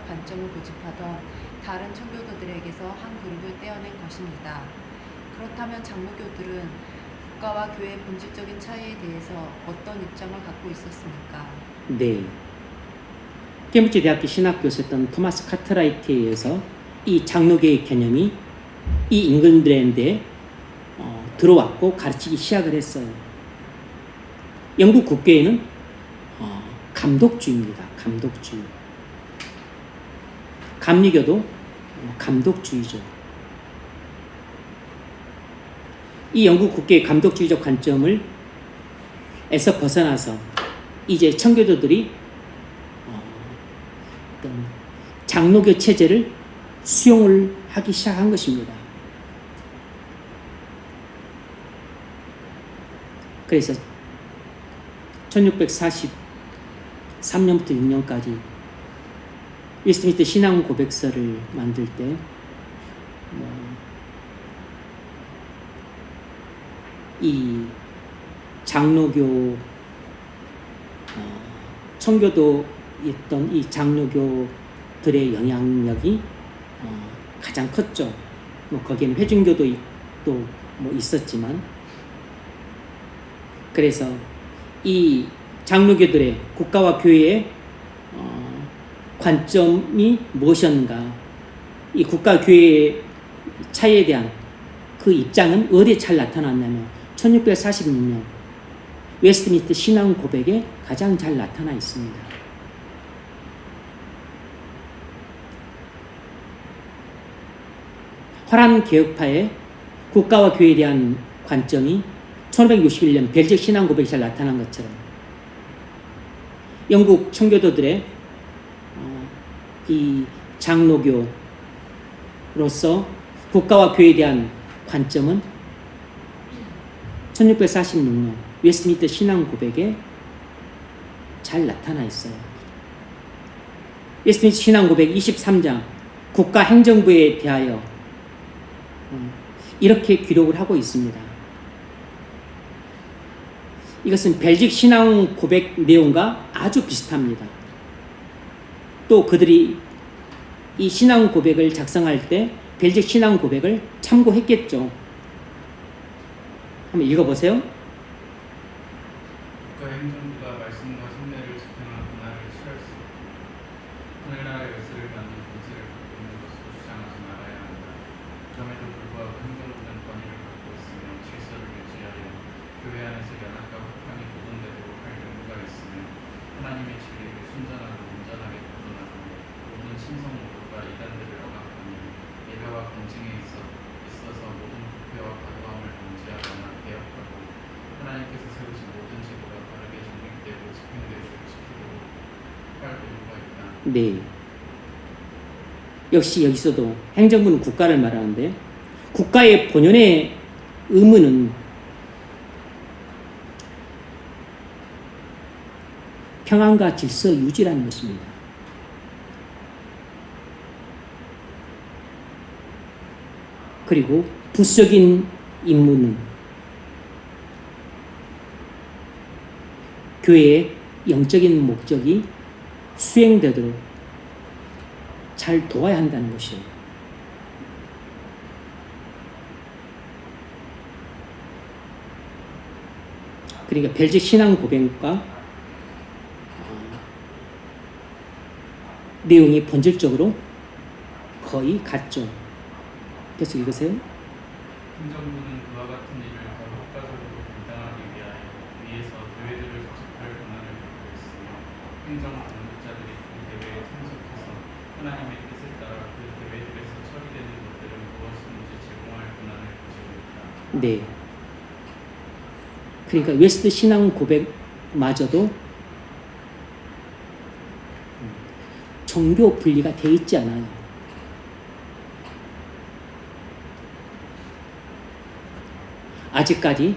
관점을 고집하던 다른 청교도들에게서 한 그룹을 떼어낸 것입니다. 그렇다면 장로교들은 국가와 교회의 본질적인 차이에 대해서 어떤 입장을 갖고 있었습니까? 네. 케임브리지 대학교 신학교수였던 토마스 카트라이트에 의해서 이 장로교의 개념이 이 잉글랜드에 들어왔고 가르치기 시작을 했어요. 영국 국교회는 감독주의입니다. 감독주의. 감리교도 감독주의죠. 이 영국 국교의 감독주의적 관점을 에서 벗어나서 이제 청교도들이 어떤 장로교 체제를 수용을 하기 시작한 것입니다. 그래서 1643년부터 6년까지 웨스트민스터 신앙 고백서를 만들 때 이 장로교 청교도 있던 이 장로교들의 영향력이 가장 컸죠. 뭐 거기에는 회중교도 또 뭐 있었지만, 그래서 이 장로교들의 국가와 교회의 관점이 무엇이었는가, 이 국가 교회의 차이에 대한 그 입장은 어디에 잘 나타났냐면 1646년 웨스트민스터 신앙 고백에 가장 잘 나타나 있습니다. 화란 개혁파의 국가와 교회에 대한 관점이 1561년 벨적 신앙 고백에 잘 나타난 것처럼 영국 청교도들의 이 장로교로서 국가와 교회에 대한 관점은 1646년 웨스트민스터 신앙 고백에 잘 나타나 있어요. 웨스트민스터 신앙 고백 23장 국가 행정부에 대하여 이렇게 기록을 하고 있습니다. 이것은 벨직 신앙 고백 내용과 아주 비슷합니다. 또 그들이 이 신앙 고백을 작성할 때 벨직 신앙 고백을 참고했겠죠. 한번 읽어보세요. 국가행정부가 말씀과 선례를 집행한 문화를 취할수 하늘나라의 열쇠를 받는 본질을 갖고 있는 것으로 주장하지 말아야 한다. 그럼에도 불구하고 행정부는 권위를 갖고 있으며 질서를 유지하여 교회 안에서 연합과 화평이 보존되도록 할 의무가 있으며 하나님의 진리를 순전하고 온전하게 보존하고 모든 신성 모독과 이단들을 억압하며 예배와 공증에 있어서 모든 부패와 과도함을 방지하거나 개혁하고 하나님께서 세우신 모든 제도가 바르게 정립되고 집행되도록 지키도록 할 의무가 있다. 네. 역시 여기서도 행정부는 국가를 말하는데 국가의 본연의 의무는 평안과 질서 유지라는 것입니다. 그리고 부수적인 임무는 교회의 영적인 목적이 수행되도록 잘 도와야 한다는 것이에요. 그러니까 벨직 신앙 고백과 내용이 본질적으로 거의 같죠. 계속 읽으세요. 행정부는 그와 같은 일을 더 효과적으로 감당하기 위하여 위에서 교회들을 소집할 권한을 갖고 있으며 행정 당국자들이 그 대회에 참석해서 하나님의 뜻에 따라 그 대회들에서 처리되는 것들은 무엇인지 제공할 권한을 가지고 있다. 네. 그러니까 웨스트 신앙 고백마저도 종교 분리가 돼 있지 않아요. 아직까지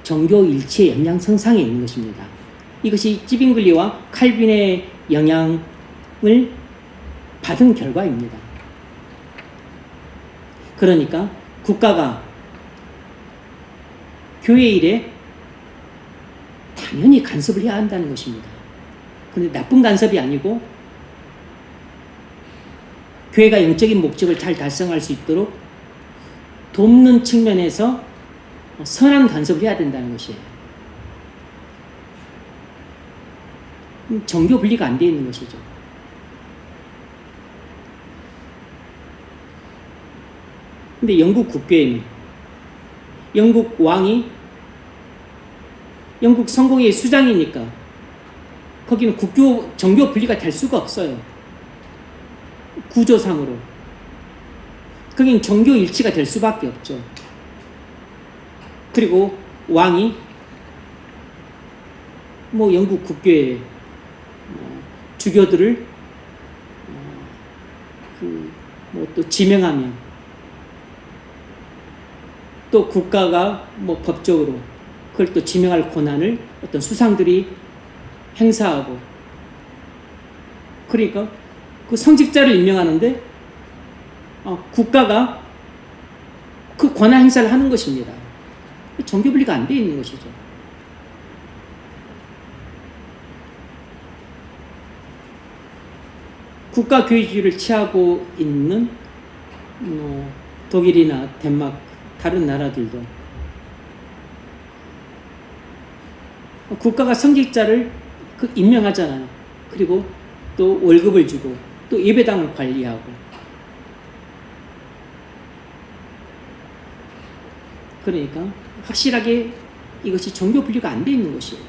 종교 일체의 연장선상에 있는 것입니다. 이것이 찌빙글리와 칼빈의 영향을 받은 결과입니다. 그러니까 국가가 교회 일에 당연히 간섭을 해야 한다는 것입니다. 그런데 나쁜 간섭이 아니고 교회가 영적인 목적을 잘 달성할 수 있도록 돕는 측면에서 선한 간섭을 해야 된다는 것이에요. 정교 분리가 안 되어 있는 것이죠. 근데 영국 국교에는 영국 왕이 영국 성공의 수장이니까 거기는 국교 정교 분리가 될 수가 없어요. 구조상으로. 거긴 정교 일치가 될 수밖에 없죠. 그리고 왕이 뭐 영국 국교의 주교들을 뭐 또 지명하며 또 국가가 뭐 법적으로 그걸 또 지명할 권한을 어떤 수상들이 행사하고 그러니까 그 성직자를 임명하는데 국가가 그 권한 행사를 하는 것입니다. 종교 분리가 안 돼 있는 것이죠. 국가 교회주의를 취하고 있는 독일이나 덴마크 다른 나라들도 국가가 성직자를 임명하잖아요. 그리고 또 월급을 주고 또 예배당을 관리하고, 그러니까 확실하게 이것이 종교 분리가 안 돼 있는 것이에요.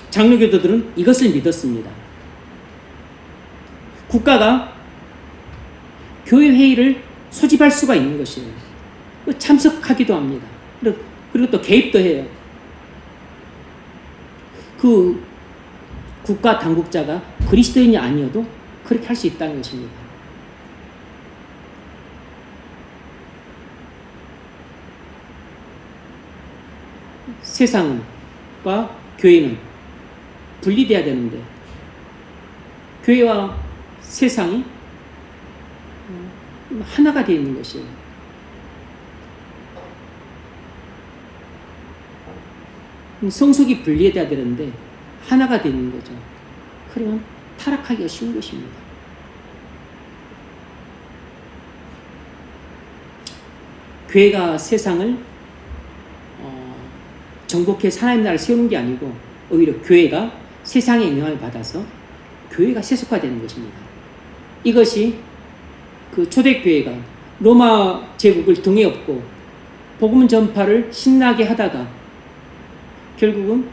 장로교도들은 이것을 믿었습니다. 국가가 교회 회의를 소집할 수가 있는 것이에요. 참석하기도 합니다. 그리고 또 개입도 해요. 그 국가 당국자가 그리스도인이 아니어도 그렇게 할 수 있다는 것입니다. 세상과 교회는 분리돼야 되는데 교회와 세상이 하나가 되어 있는 것이에요. 성속이 분리돼야 되는데 하나가 되어 있는 거죠. 그러면 타락하기가 쉬운 것입니다. 교회가 세상을 정복해서 하나님 나라를 세우는 게 아니고 오히려 교회가 세상의 영향을 받아서 교회가 세속화되는 것입니다. 이것이 그 초대교회가 로마 제국을 등에 업고 복음 전파를 신나게 하다가 결국은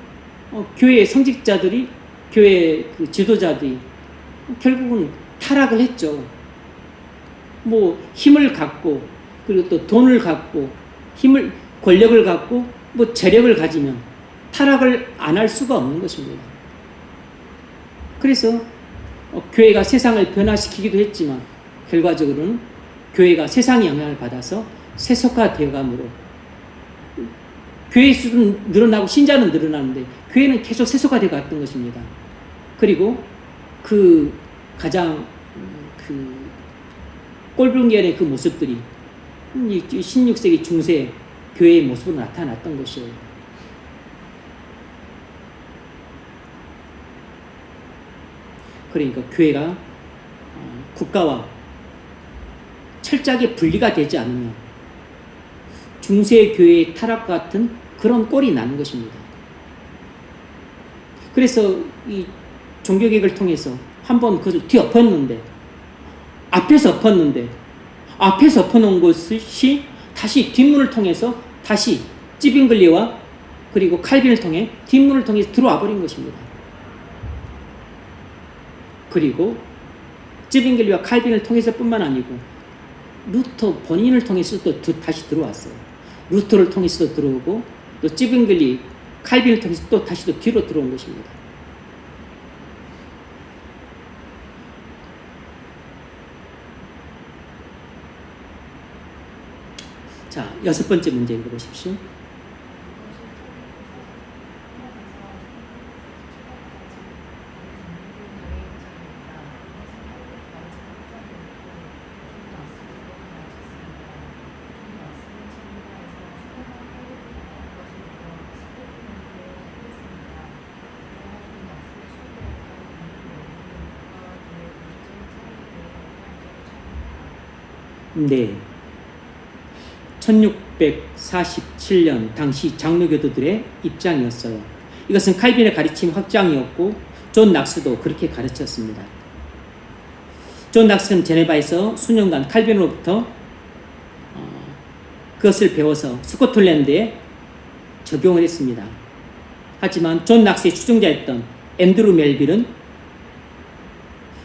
교회의 성직자들이, 교회 그 지도자들이 결국은 타락을 했죠. 뭐 힘을 갖고 그리고 또 돈을 갖고 권력을 갖고 뭐 재력을 가지면 타락을 안 할 수가 없는 것입니다. 그래서 교회가 세상을 변화시키기도 했지만 결과적으로는 교회가 세상의 영향을 받아서 세속화되어감으로 교회의 수는 늘어나고 신자는 늘어나는데 교회는 계속 세속화되어 갔던 것입니다. 그리고 그 가장 그 꼴불견의 그 모습들이 16세기 중세 교회의 모습으로 나타났던 것이에요. 그러니까 교회가 국가와 철저하게 분리가 되지 않으면 중세 교회의 타락 같은 그런 꼴이 나는 것입니다. 그래서 이 종교개혁을 통해서 한번 그것을 뒤엎었는데 앞에서 엎어놓은 것이 다시 뒷문을 통해서 다시 찌빙글리와 그리고 칼빈을 통해 뒷문을 통해서 들어와 버린 것입니다. 그리고 찌빙글리와 칼빈을 통해서뿐만 아니고 루터 본인을 통해서도 다시 들어왔어요. 루터를 통해서도 들어오고 또 찌빙글리, 칼빈을 통해서 또 다시 또 뒤로 들어온 것입니다. 자, 6번째 문제 읽어보십시오. 네. 1647년 당시 장로교도들의 입장이었어요. 이것은 칼빈의 가르침 확장이었고 존 낙스도 그렇게 가르쳤습니다. 존 낙스는 제네바에서 수년간 칼빈으로부터 그것을 배워서 스코틀랜드에 적용을 했습니다. 하지만 존 낙스의 추종자였던 앤드루 멜빌은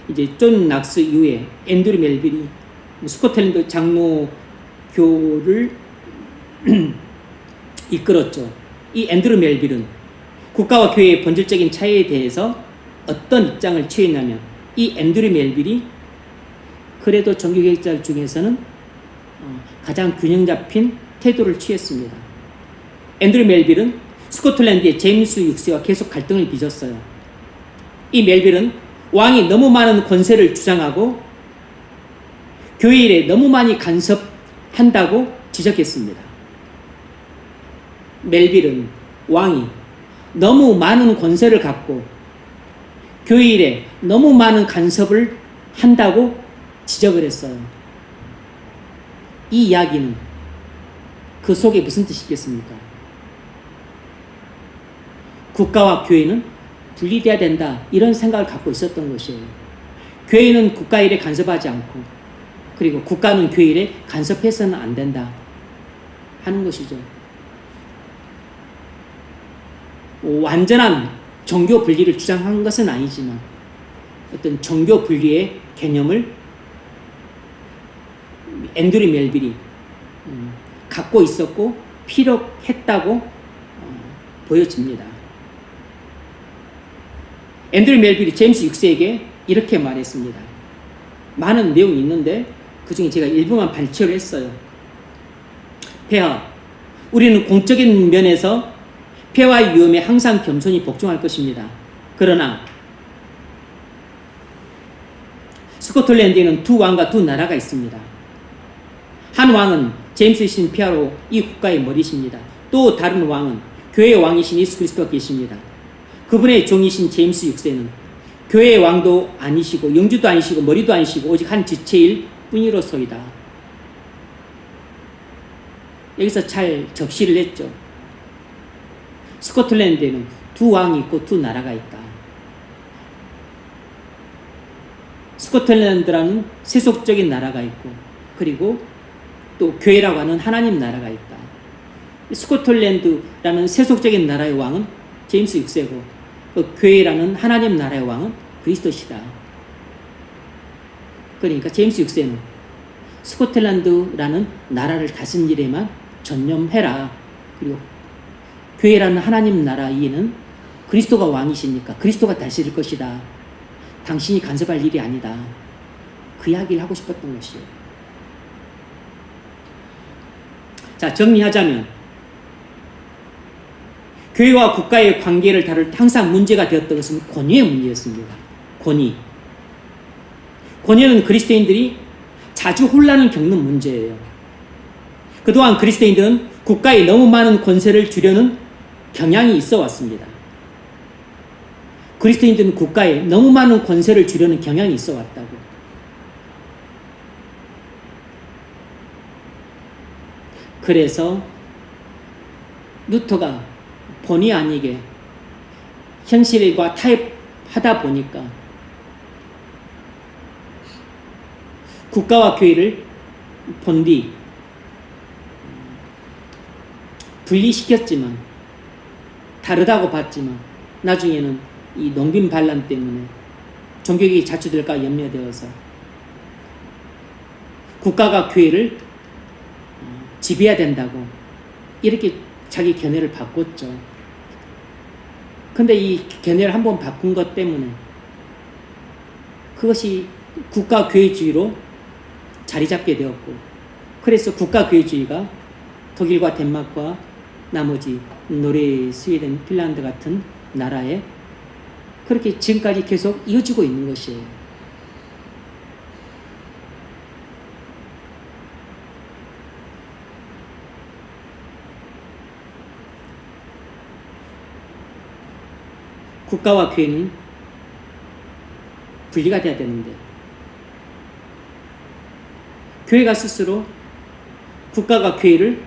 이제 존 낙스 이후에 앤드루 멜빌이 스코틀랜드 장로교를 이끌었죠. 이 앤드루 멜빌은 국가와 교회의 본질적인 차이에 대해서 어떤 입장을 취했냐면 이 앤드루 멜빌이 그래도 종교개혁자들 중에서는 가장 균형 잡힌 태도를 취했습니다. 앤드루 멜빌은 스코틀랜드의 제임스 6세와 계속 갈등을 빚었어요. 이 멜빌은 왕이 너무 많은 권세를 주장하고 교회 일에 너무 많이 간섭한다고 지적했습니다. 멜빌은 왕이 너무 많은 권세를 갖고 교회 일에 너무 많은 간섭을 한다고 지적을 했어요. 이 이야기는 그 속에 무슨 뜻이겠습니까? 국가와 교회는 분리돼야 된다, 이런 생각을 갖고 있었던 것이에요. 교회는 국가 일에 간섭하지 않고, 그리고 국가는 교회 일에 간섭해서는 안 된다 하는 것이죠. 완전한 종교 분리를 주장한 것은 아니지만 어떤 종교 분리의 개념을 앤드류 멜빌이 갖고 있었고 필요했다고 보여집니다. 앤드류 멜빌이 제임스 6세에게 이렇게 말했습니다. 많은 내용이 있는데 그 중에 제가 일부만 발췌를 했어요. 폐하, 우리는 공적인 면에서 폐화의 위험에 항상 겸손히 복종할 것입니다. 그러나 스코틀랜드에는 두 왕과 두 나라가 있습니다. 한 왕은 제임스이신 폐하로 이 국가의 머리십니다. 또 다른 왕은 교회의 왕이신 예수 그리스도가 계십니다. 그분의 종이신 제임스 6세는 교회의 왕도 아니시고 영주도 아니시고 머리도 아니시고 오직 한 지체일 뿐이로소이다. 여기서 잘 적시를 했죠. 스코틀랜드에는 두 왕이 있고 두 나라가 있다. 스코틀랜드라는 세속적인 나라가 있고, 그리고 또 교회라고 하는 하나님 나라가 있다. 스코틀랜드라는 세속적인 나라의 왕은 제임스 6세고 그 교회라는 하나님 나라의 왕은 그리스도시다. 그러니까 제임스 6세는 스코틀랜드라는 나라를 다스린 일에만 전념해라. 그리고 교회라는 하나님 나라 위에는 그리스도가 왕이시니까 그리스도가 다스릴 것이다. 당신이 간섭할 일이 아니다. 그 이야기를 하고 싶었던 것이에요. 자, 정리하자면 교회와 국가의 관계를 다룰 때 항상 문제가 되었던 것은 권위의 문제였습니다. 권위는 그리스도인들이 자주 혼란을 겪는 문제예요. 그동안 그리스도인들은 국가에 너무 많은 권세를 주려는 경향이 있어 왔습니다. 그리스도인들은 국가에 너무 많은 권세를 주려는 경향이 있어 왔다고. 그래서 루터가 본의 아니게 현실과 타협하다 보니까 국가와 교회를 본디 분리시켰지만, 다르다고 봤지만 나중에는 이 농빈 반란 때문에 종교개혁이 자초될까 염려되어서 국가가 교회를 지배해야 된다고 이렇게 자기 견해를 바꿨죠. 근데 이 견해를 한번 바꾼 것 때문에 그것이 국가교회주의로 자리 잡게 되었고, 그래서 국가교회주의가 독일과 덴마크와 나머지 노르웨이, 스웨덴, 핀란드 같은 나라에 그렇게 지금까지 계속 이어지고 있는 것이에요. 국가와 교회는 분리가 돼야 되는데 교회가 스스로 국가가 교회를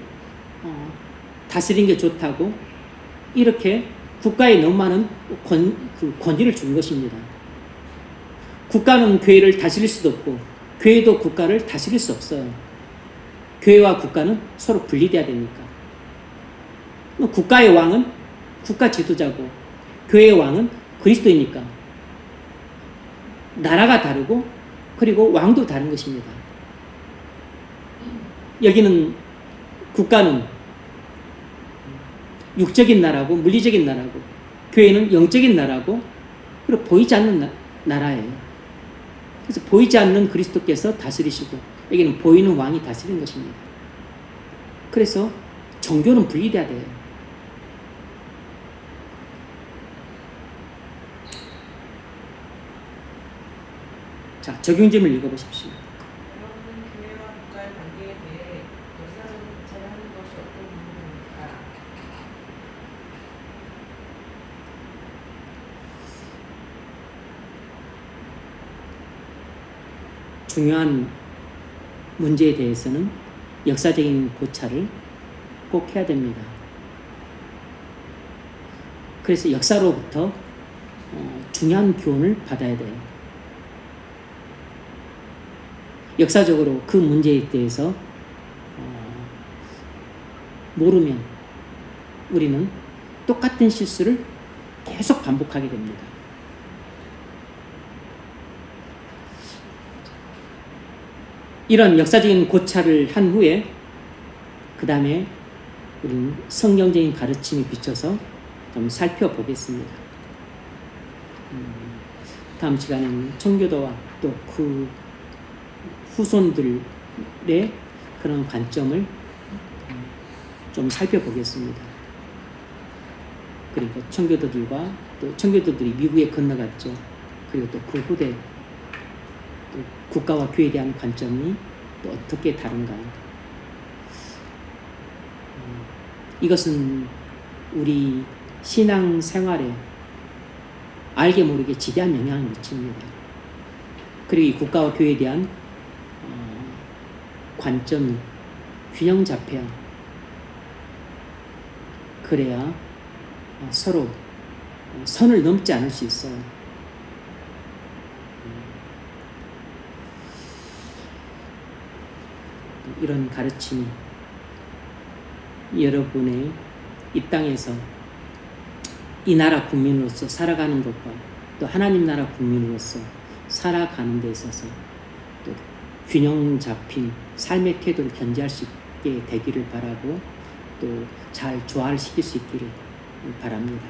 다스리는 게 좋다고 이렇게 국가에 너무 많은 권위를 주는 것입니다. 국가는 교회를 다스릴 수도 없고 교회도 국가를 다스릴 수 없어요. 교회와 국가는 서로 분리돼야 되니까. 국가의 왕은 국가 지도자고 교회의 왕은 그리스도이니까 나라가 다르고 그리고 왕도 다른 것입니다. 여기는 국가는 육적인 나라고 물리적인 나라고 교회는 영적인 나라고 그리고 보이지 않는 나라예요. 그래서 보이지 않는 그리스도께서 다스리시고 여기는 보이는 왕이 다스리는 것입니다. 그래서 종교는 분리돼야 돼요. 자, 적용점을 읽어보십시오. 여러분은 교회와 국가의 관계에 대해 역사적인 고찰을 하는 것이 어떤 부분입니까? 중요한 문제에 대해서는 역사적인 고찰을 꼭 해야 됩니다. 그래서 역사로부터 중요한 교훈을 받아야 돼요. 역사적으로 그 문제에 대해서 모르면 우리는 똑같은 실수를 계속 반복하게 됩니다. 이런 역사적인 고찰을 한 후에 그 다음에 우리는 성경적인 가르침에 비춰서 좀 살펴보겠습니다. 다음 시간에는 청교도와 또 그 후손들의 그런 관점을 좀 살펴보겠습니다. 그리고 청교도들과 또 청교도들이 미국에 건너갔죠. 그리고 또 그 후대 또 국가와 교회에 대한 관점이 또 어떻게 다른가. 이것은 우리 신앙 생활에 알게 모르게 지대한 영향을 미칩니다. 그리고 이 국가와 교회에 대한 관점이 균형 잡혀야 그래야 서로 선을 넘지 않을 수 있어요. 이런 가르침이 여러분의 이 땅에서 이 나라 국민으로서 살아가는 것과 또 하나님 나라 국민으로서 살아가는 데 있어서 또 균형 잡힌 삶의 태도를 견지할 수 있게 되기를 바라고 또 잘 조화를 시킬 수 있기를 바랍니다.